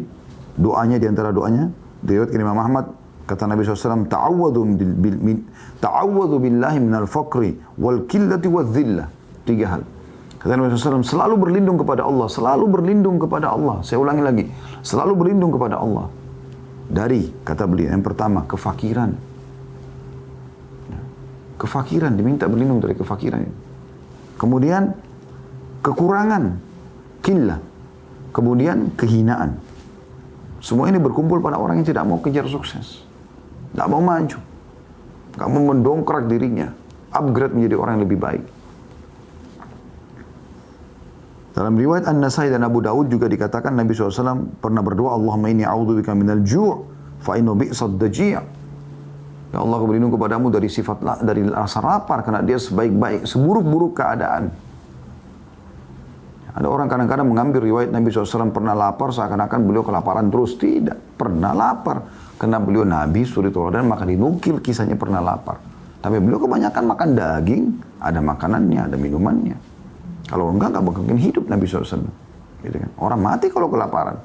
doanya, di antara doanya, diriwayatkan Imam Ahmad, kata Nabi SAW, ta'awwadhu billahi minal faqri wal killati wal dhillah. 3 hal. Kata Nabi SAW, selalu berlindung kepada Allah, selalu berlindung kepada Allah. Saya ulangi lagi, selalu berlindung kepada Allah. Dari, kata beliau, yang pertama, kefakiran. Kefakiran, diminta berlindung dari kefakiran. Kemudian, kekurangan, killah. Kemudian, kehinaan. Semua ini berkumpul pada orang yang tidak mau kejar sukses. Tidak mau maju. Tidak mau mendongkrak dirinya. Upgrade menjadi orang yang lebih baik. Dalam riwayat An-Nasai dan Abu Daud juga dikatakan Nabi SAW pernah berdoa, Allahumma inni a'udzubika minal ju' fa inna bi'sad daji'. Ya Allah, aku berlindung kepadamu dari dari rasa lapar, karena dia seburuk-buruk keadaan. Ada orang kadang-kadang mengambil riwayat Nabi SAW pernah lapar seakan-akan beliau kelaparan terus. Tidak, pernah lapar. Karena beliau Nabi suri teladan, maka dinukil kisahnya pernah lapar. Tapi beliau kebanyakan makan daging, ada makanannya, ada minumannya. Kalau enggak mungkin hidup Nabi SAW. Gitu kan? Orang mati kalau kelaparan.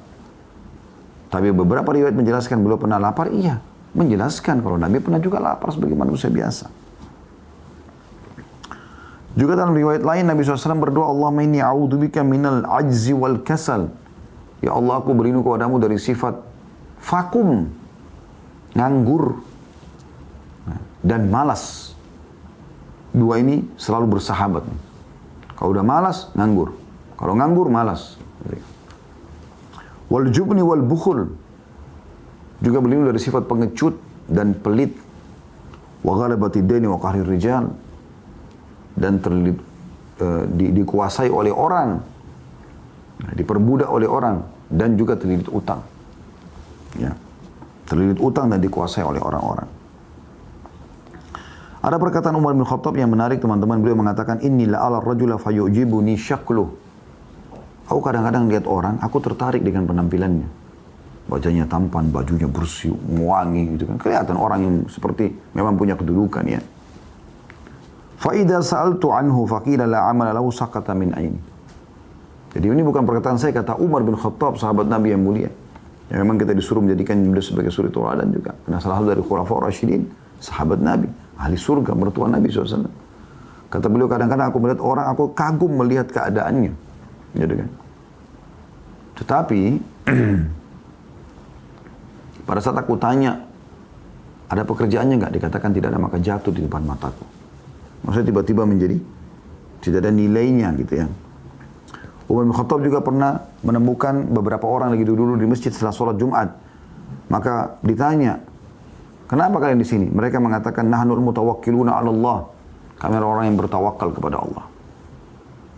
Tapi beberapa riwayat menjelaskan beliau pernah lapar, iya. Menjelaskan kalau Nabi pernah juga lapar sebagai manusia biasa. Juga dalam riwayat lain Nabi SAW berdoa, Allahumma inni a'udzubika minal ajzi wal kasal. Ya Allah, aku berlindung kepadamu dari sifat vakum, nganggur, dan malas. Dua ini selalu bersahabat. Kalau udah malas, nganggur. Kalau nganggur, malas. Wal jubni wal bukhul. Juga berlindung dari sifat pengecut dan pelit. Wa ghalabati daini wa qahri rijal. Dan dikuasai oleh orang. Diperbudak oleh orang. Dan juga terlilit utang. Ya. Terlilit utang dan dikuasai oleh orang-orang. Ada perkataan Umar bin Khattab yang menarik, teman-teman. Beliau mengatakan, Inni la'ala rajula fayu'jibuni syakluh. Aku kadang-kadang lihat orang, aku tertarik dengan penampilannya. Wajahnya tampan, bajunya bersih, wangi gitu kan. Kelihatan orang yang seperti memang punya kedudukan ya. Fa'idha sa'altu anhu faqila la amala lahu saqata min aini. Jadi ini bukan perkataan saya, kata Umar bin Khattab, sahabat Nabi yang mulia. Yang memang kita disuruh menjadikan beliau sebagai suri tauladan juga. Karena salah satu dari Khulafaur Rasyidin, sahabat Nabi, ahli surga, mertua Nabi SAW. Kata beliau, kadang-kadang aku melihat orang, aku kagum melihat keadaannya. Gitu kan. Tetapi pada saat aku tanya, ada pekerjaannya nggak? Dikatakan tidak ada, maka jatuh di depan mataku. Maksudnya tiba-tiba menjadi tidak ada nilainya gitu ya. Umar bin Khattab juga pernah menemukan beberapa orang lagi duduk di masjid setelah sholat Jumat. Maka ditanya, kenapa kalian di sini? Mereka mengatakan, nahnul mutawakkiluna 'ala Allah. Kami orang yang bertawakal kepada Allah.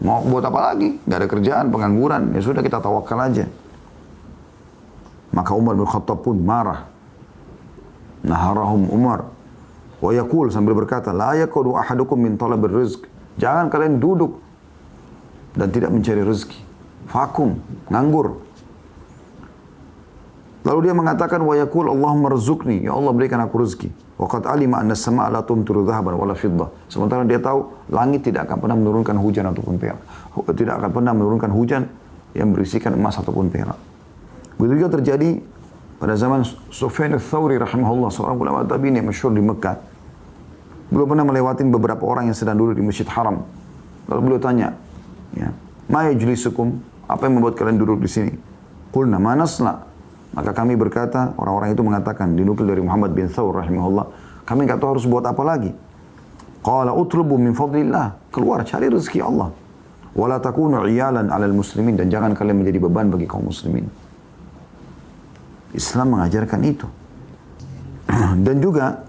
Mau buat apa lagi? Nggak ada kerjaan, pengangguran. Ya sudah, kita tawakal aja. Maka Umar bin Khattab pun marah. Naharahum Umar. Wa yaqul, sambil berkata, la yaqudu ahadukum min talabir rizq. Jangan kalian duduk dan tidak mencari rezeki. Vakum, nganggur. Lalu dia mengatakan, wa yaqul Allahumma rzuqni, ya Allah berikan aku rezeki. Wa qad alima anna as-samaa'a la tumtiru dhahaban wala fiddah. Sementara dia tahu langit tidak akan pernah menurunkan hujan ataupun perak. Tidak akan pernah menurunkan hujan yang berisikan emas ataupun perak. Begitu juga terjadi pada zaman Sufyan ats-Tsauri rahimahullah, seorang ulama tabi'in yang masyhur di Mekah. Beliau pernah melewati beberapa orang yang sedang duduk di Masjid Haram. Lalu beliau tanya, ya, ma yajlisukum? Apa yang membuat kalian duduk di sini? Qulna ma nasna. Maka kami berkata, orang-orang itu mengatakan, dinukil dari Muhammad bin Thawr rahimahullah, kami enggak tahu harus buat apa lagi. Qala utlubu min fadlillah. Keluar cari rezeki Allah. Wala takunu iyalan 'alal muslimin, dan jangan kalian menjadi beban bagi kaum muslimin. Islam mengajarkan itu. Dan juga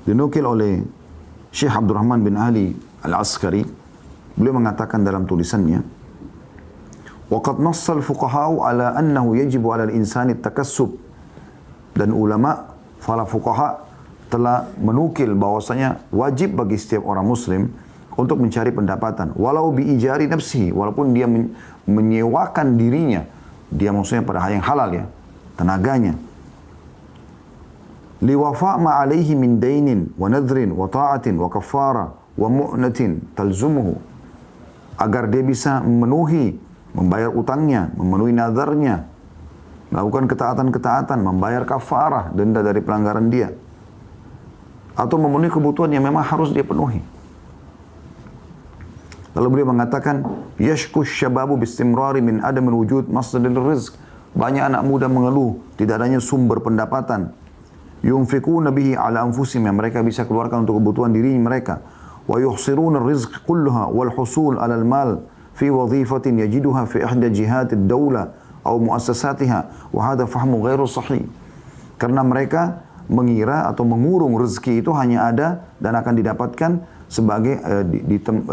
dinukil oleh Syekh Abdurrahman bin Ali Al-Askari, beliau mengatakan dalam tulisannya, waqad nassa al-fuqaha'u ala annahu yajibu 'ala al-insani at-takassub. Dan ulama, para fuqaha telah menukil bahwasanya wajib bagi setiap orang muslim untuk mencari pendapatan, walau bi ijari nafsihi, walaupun dia menyewakan dirinya. Dia maksudnya pada hal yang halal ya, tenaganya. Liwafa' ma alaihi min dainin wa nadhrin wa ta'atin wa kafara wa mu'natin talzumuhu. Agar dia bisa memenuhi, membayar utangnya, memenuhi nazarnya, melakukan ketaatan-ketaatan, membayar kafarah, denda dari pelanggaran dia, atau memenuhi kebutuhan yang memang harus dia penuhi. Lalu beliau mengatakan, yashku syababu bistimrari min adamil wujud masdaril rizq. Banyak anak muda mengeluh tidak adanya sumber pendapatan. Yunfikuna bihi ala anfusihim, yang mereka bisa keluarkan untuk kebutuhan diri mereka. Wa yuhsiruna rizq kulluha wal husul ala al-mal fi wadhifatin yajiduha fi ihda jihati ad-dawla atau muassasatiha, wa hadha fahmu ghairu sahih. Karena mereka mengira atau mengurung rezeki itu hanya ada dan akan didapatkan sebagai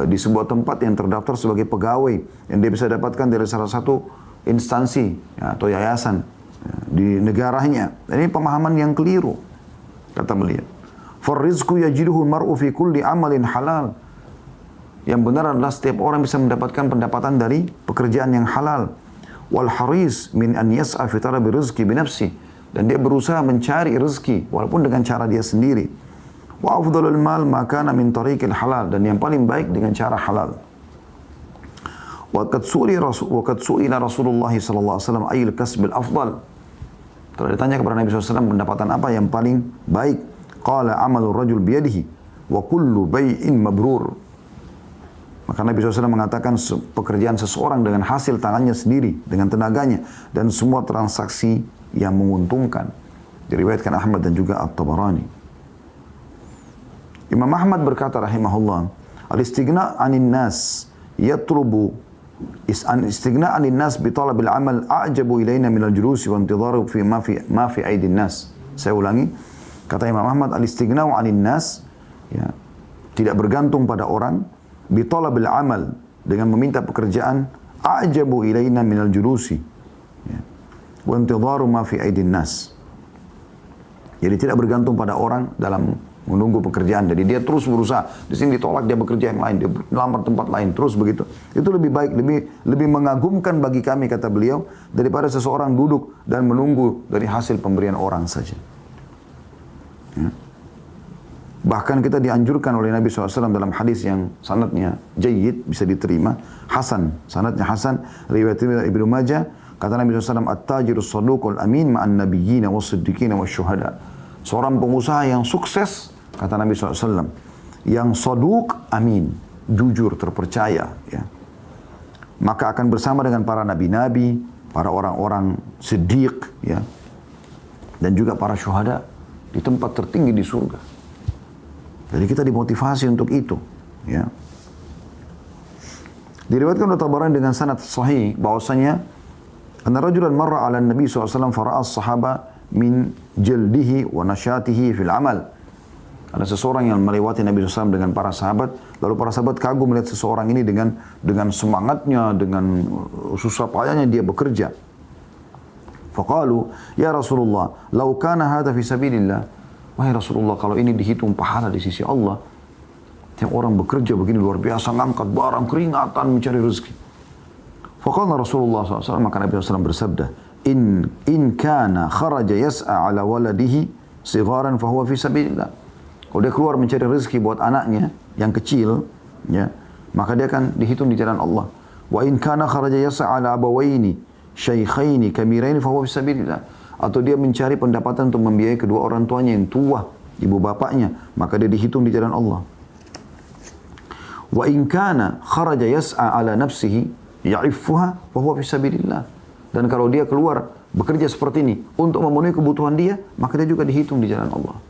di sebuah tempat yang terdaftar sebagai pegawai yang dia bisa dapatkan dari salah satu instansi ya, atau yayasan di negaranya. Dan ini pemahaman yang keliru, kata beliau. Farizqu yajiduhu mar'u fi kulli amalin halal. Yang benar adalah setiap orang bisa mendapatkan pendapatan dari pekerjaan yang halal. Wal haris min an yas'a fi talabi rizqi bi nafsi. Dan dia berusaha mencari rezeki walaupun dengan cara dia sendiri. Wa afdhalul mal ma kana min tariqil halal, dan yang paling baik dengan cara halal. Wa qad su'ila Rasulullah sallallahu alaihi wasallam ayyul kasbil afdal. Telah ditanya kepada Nabi SAW pendapatan apa yang paling baik. Qala amalur rajul biyadihi wa kullu bay'in mabrur. Maka Nabi SAW mengatakan pekerjaan seseorang dengan hasil tangannya sendiri, dengan tenaganya, dan semua transaksi yang menguntungkan. Diriwayatkan Ahmad dan juga At-Tabarani. Imam Ahmad berkata rahimahullah, al-istighna 'anil nas yatlubu istighna 'anil nas bi talabil amal a'jabu ilaina min al-julusi wa intidharu fi ma fi aidin nas. Saya ulangi, kata Imam Ahmad, al-istighna 'anil nas, ya, tidak bergantung pada orang, bi talabil amal, dengan meminta pekerjaan, a'jabu ilaina min al-julusi, ya, wa intidharu ma fi aidin nas. Jadi tidak bergantung pada orang dalam menunggu pekerjaan. Jadi dia terus berusaha. Di sini ditolak, dia bekerja yang lain, dia lamar tempat lain, terus begitu. Itu lebih baik, lebih mengagumkan bagi kami, kata beliau, daripada seseorang duduk dan menunggu dari hasil pemberian orang saja. Ya. Bahkan kita dianjurkan oleh Nabi SAW dalam hadis yang sanadnya jayyid, bisa diterima, hasan, sanadnya hasan, riwayat Ibnu Majah, kata Nabi SAW, at-tajirus saduqul amin ma'an nabiyyina was-siddiqina wasyuhada. Seorang pengusaha yang sukses, kata Nabi SAW, yang saduq, amin, jujur, terpercaya, ya, maka akan bersama dengan para nabi-nabi, para orang-orang siddiq, ya, dan juga para syuhada di tempat tertinggi di surga. Jadi kita dimotivasi untuk itu, ya. Diriwayatkan oleh Tabarani dengan sanad sahih bahwasanya anna rajulan marra 'ala Nabi SAW fara'a as-sahaba min jaldihi wa nasyatihi fil amal. Ada seseorang yang melewati Nabi SAW dengan para sahabat, lalu para sahabat kagum melihat seseorang ini dengan semangatnya, dengan susah payahnya dia bekerja. Faqalu, ya Rasulullah, law kana hadha fi sabilillah. Wahai Rasulullah, kalau ini dihitung pahala di sisi Allah, tiap orang bekerja begini luar biasa, ngangkat barang, keringatan, mencari rezeki. Faqala Rasulullah SAW, maka Nabi SAW bersabda, in kana kharaja yas'a ala waladihi sigharan fahuwa fi sabilillah. Kalau dia keluar mencari rezeki buat anaknya yang kecil, ya, maka dia akan dihitung di jalan Allah. Wa in kana kharaja yas'a ala abawaini syaikhaini kamiraini fahuwa fi sabilillah. Atau dia mencari pendapatan untuk membiayai kedua orang tuanya yang tua, ibu bapaknya, maka dia dihitung di jalan Allah. Wa in kana kharaja yas'a ala nafsihi ya'iffuha fahuwa fi sabilillah. Dan kalau dia keluar bekerja seperti ini untuk memenuhi kebutuhan dia, maka dia juga dihitung di jalan Allah.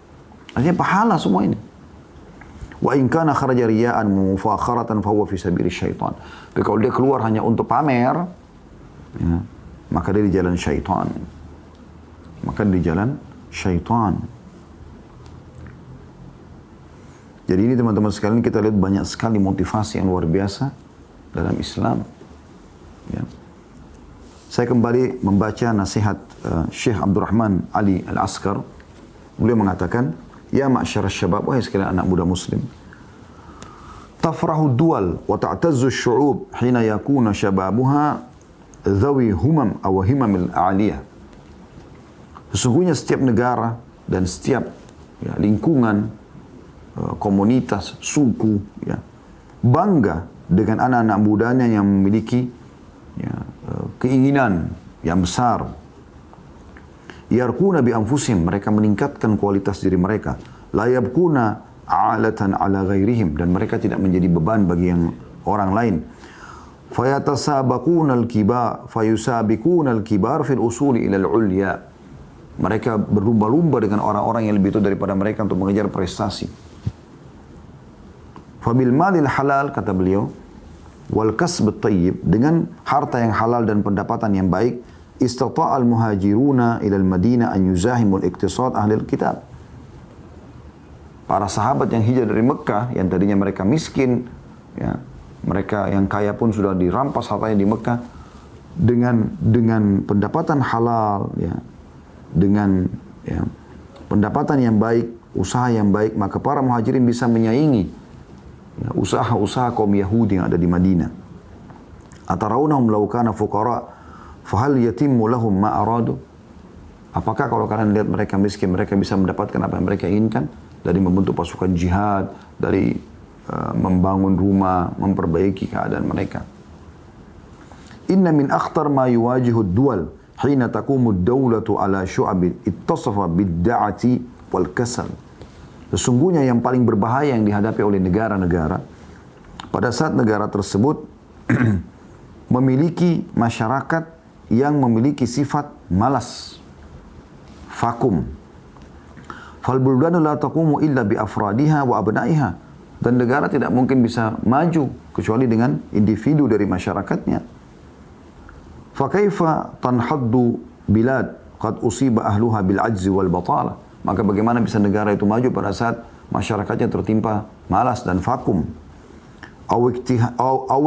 Artinya pahala semua ini. Wa in kana kharaja riya'an mufakharatan fahuwa fi sabili syaitan. Tapi kalau dia keluar hanya untuk pamer, ya, maka dia di jalan syaitan. Maka di jalan syaitan. Jadi ini teman-teman sekalian, kita lihat banyak sekali motivasi yang luar biasa dalam Islam. Ya. Saya kembali membaca nasihat Syekh Abdurrahman Ali Al-Askar. Beliau mengatakan, ya ma'syar syabab, wahai sekalian anak muda muslim, tafrahu dual wa ta'tazzu syu'ub hina yakuna syababuha dhawi humam aw himamil a'liyah. Sesungguhnya setiap negara dan setiap, ya, lingkungan, komunitas, suku, ya, bangga dengan anak-anak mudanya yang memiliki, ya, keinginan yang besar. Yarkuna bi anfusihim, mereka meningkatkan kualitas diri mereka. La yabkuna a'latan ala ghairihim, dan mereka tidak menjadi beban bagi yang orang lain. Fayatasabaquna al-kibar fayusabiquna al-kibar fil usuli ila al-ulya. Mereka berlumba-lumba dengan orang-orang yang lebih tua daripada mereka untuk mengejar prestasi. Fabil malil halal, kata beliau, wal kasb at-tayyib, dengan harta yang halal dan pendapatan yang baik, istata'al muhajiruna ila al-Madinah an yuzahimul iktisad ahli al-kitab. Para sahabat yang hijrah dari Mekah, yang tadinya mereka miskin, ya, mereka yang kaya pun sudah dirampas hartanya di Mekah, dengan pendapatan halal, ya, dengan ya, pendapatan yang baik, usaha yang baik, maka para muhajirin bisa menyaingi ya, usaha-usaha kaum Yahudi yang ada di Madinah. Atarawnahum law kana fuqara fahal yatimmu lahum ma aradu? Apakah kalau kalian lihat mereka miskin, mereka bisa mendapatkan apa yang mereka inginkan? Dari membentuk pasukan jihad, dari membangun rumah, memperbaiki keadaan mereka. Inna min akhtar ma yuwajihu ad-duwal hina taqumu ad-dawlatu ala syu'abin ittasafa bid-da'ati wal kasal. Sesungguhnya yang paling berbahaya yang dihadapi oleh negara-negara pada saat negara tersebut memiliki masyarakat yang memiliki sifat malas, vakum. Fal buldanu la taqumu illa bi afradiha wa abnaiha. Dan negara tidak mungkin bisa maju kecuali dengan individu dari masyarakatnya. Fa kaifa tanhaddu bilad qad usiba ahluha bil ajzi wal batala? Maka bagaimana bisa negara itu maju pada saat masyarakatnya tertimpa malas dan vakum? Aw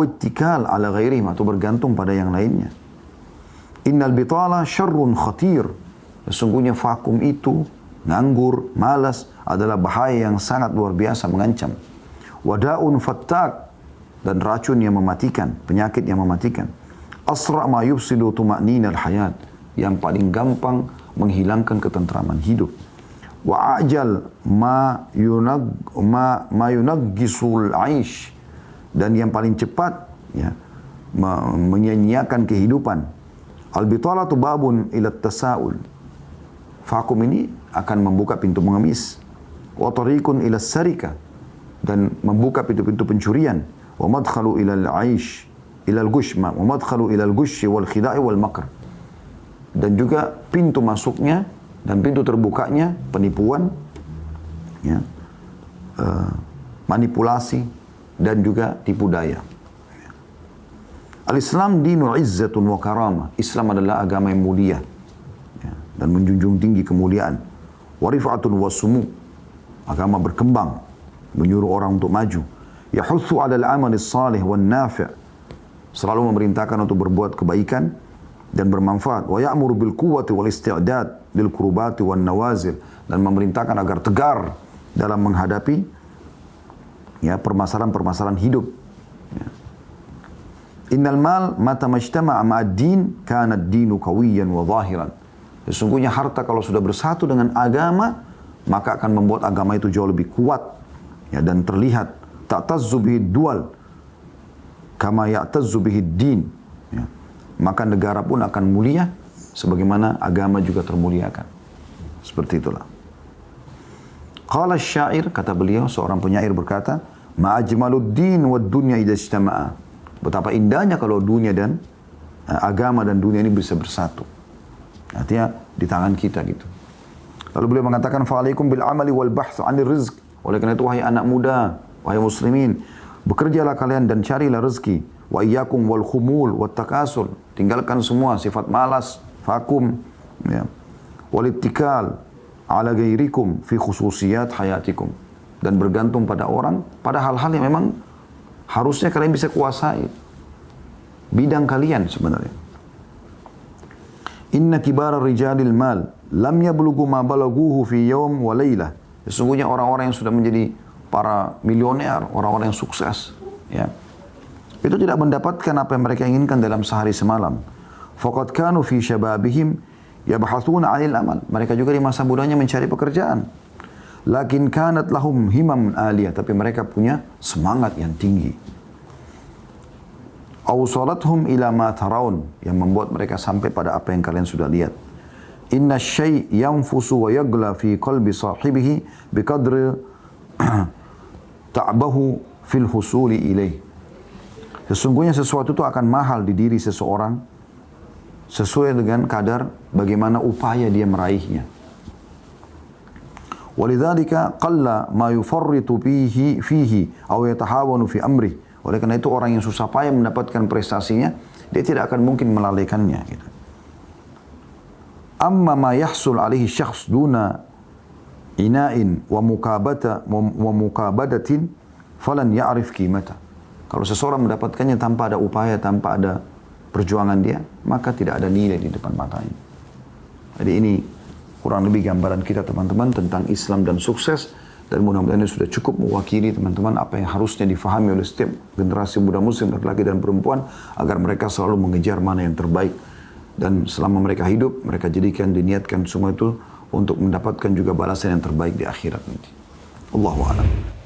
ittikal ala ghairihim, atau bergantung pada yang lainnya. Innal bitala syarrun khatir. Sesungguhnya vakum itu, nganggur, malas adalah bahaya yang sangat luar biasa, mengancam. Wada'un fattak, dan racun yang mematikan, penyakit yang mematikan. Asra' ma yufsidu tuma'ninal hayat, yang paling gampang menghilangkan ketentraman hidup. Wa ajal ma yunaggisul aish, dan yang paling cepat ya, menyanyiakan kehidupan. Al-bitalatu babun ila tasa'ul. Vakum ini akan membuka pintu mengemis. Wa tariqun ila sarika, dan membuka pintu-pintu pencurian. Wa madkhalu ila al-aish ila al-gushma wa madkhalu ila al-gushi wal khida'i wal makr. Dan juga pintu masuknya dan pintu terbukanya penipuan, ya, manipulasi dan juga tipu daya. Al-Islam dinul izzatun wa karamah. Islam adalah agama yang mulia, ya, dan menjunjung tinggi kemuliaan. Wa rif'atun wa sumu. Agama berkembang, menyuruh orang untuk maju. Yahutsu 'alal 'amalis salih wan nafi'. Selalu memerintahkan untuk berbuat kebaikan dan bermanfaat. Wa ya'muru bil quwwati wal isti'dad lil qurbati wan nawazil. Dan memerintahkan agar tegar dalam menghadapi ya, permasalahan-permasalahan hidup. Ya. Innal mal mata majtama'a ma'ad din kana ad-dinu qawiyyan wa zahiran. Sesungguhnya harta kalau sudah bersatu dengan agama, maka akan membuat agama itu jauh lebih kuat, ya, dan terlihat. Ta'tazzu bihi dual kama ya'tazzu bihi din. Ya. Maka negara pun akan mulia sebagaimana agama juga termuliakan. Seperti itulah. Qala syair, kata beliau, seorang penyair berkata, ma'ajmaluddin wa dunya idza ijtama'a. Betapa indahnya kalau dunia dan agama dan dunia ini bisa bersatu. Artinya di tangan kita gitu. Lalu beliau mengatakan, fa'alaikum bil amali wal bahthu 'anir rizq. Oleh karena itu, wahai anak muda, wahai muslimin, bekerjalah kalian dan carilah rezeki. Wa iyyakum wal khumul wat takasul. Tinggalkan semua sifat malas, vakum, ya. Wal ittikal ala ghairikum fi khususiyat hayatikum. Dan bergantung pada orang, pada hal-hal yang memang harusnya kalian bisa kuasai. Bidang kalian sebenarnya. Inna kibara rijalil mal lam yablughu ma balaguhu fi yawm wa laylah. Sesungguhnya orang-orang yang sudah menjadi para milioner, orang-orang yang sukses, ya, itu tidak mendapatkan apa yang mereka inginkan dalam sehari semalam. Faqad kanu fi syababihim yabhathuna 'anil amal. Mereka juga di masa mudanya mencari pekerjaan. Lakin kanat lahum himam aliyah, tapi mereka punya semangat yang tinggi. Awsalathum ila ma tarawun, yang membuat mereka sampai pada apa yang kalian sudah lihat. Inna syai' yanfusu wa yagla fi qalbi sahibihi biqadri ta'bahu fil husuli ilaih. Sesungguhnya sesuatu itu akan mahal di diri seseorang sesuai dengan kadar bagaimana upaya dia meraihnya. Walidzalika qalla ma yufarritu fihi aw yatahawanu fi amri. Oleh karena itu orang yang susah payah mendapatkan prestasinya, dia tidak akan mungkin melalaikannya gitu. Amma ma yahsul alaihi syakhs duna ina'in wa mukabadatin falan ya'rif qimata. Kalau seseorang mendapatkannya tanpa ada upaya, tanpa ada perjuangan dia, maka tidak ada nilai di depan matanya. Jadi ini kurang lebih gambaran kita teman-teman tentang Islam dan sukses. Dan mudah-mudahan ini sudah cukup mewakili teman-teman apa yang harusnya difahami oleh setiap generasi muda muslim, laki-laki dan perempuan, agar mereka selalu mengejar mana yang terbaik. Dan selama mereka hidup, mereka jadikan, diniatkan semua itu untuk mendapatkan juga balasan yang terbaik di akhirat nanti. Allahu a'lam.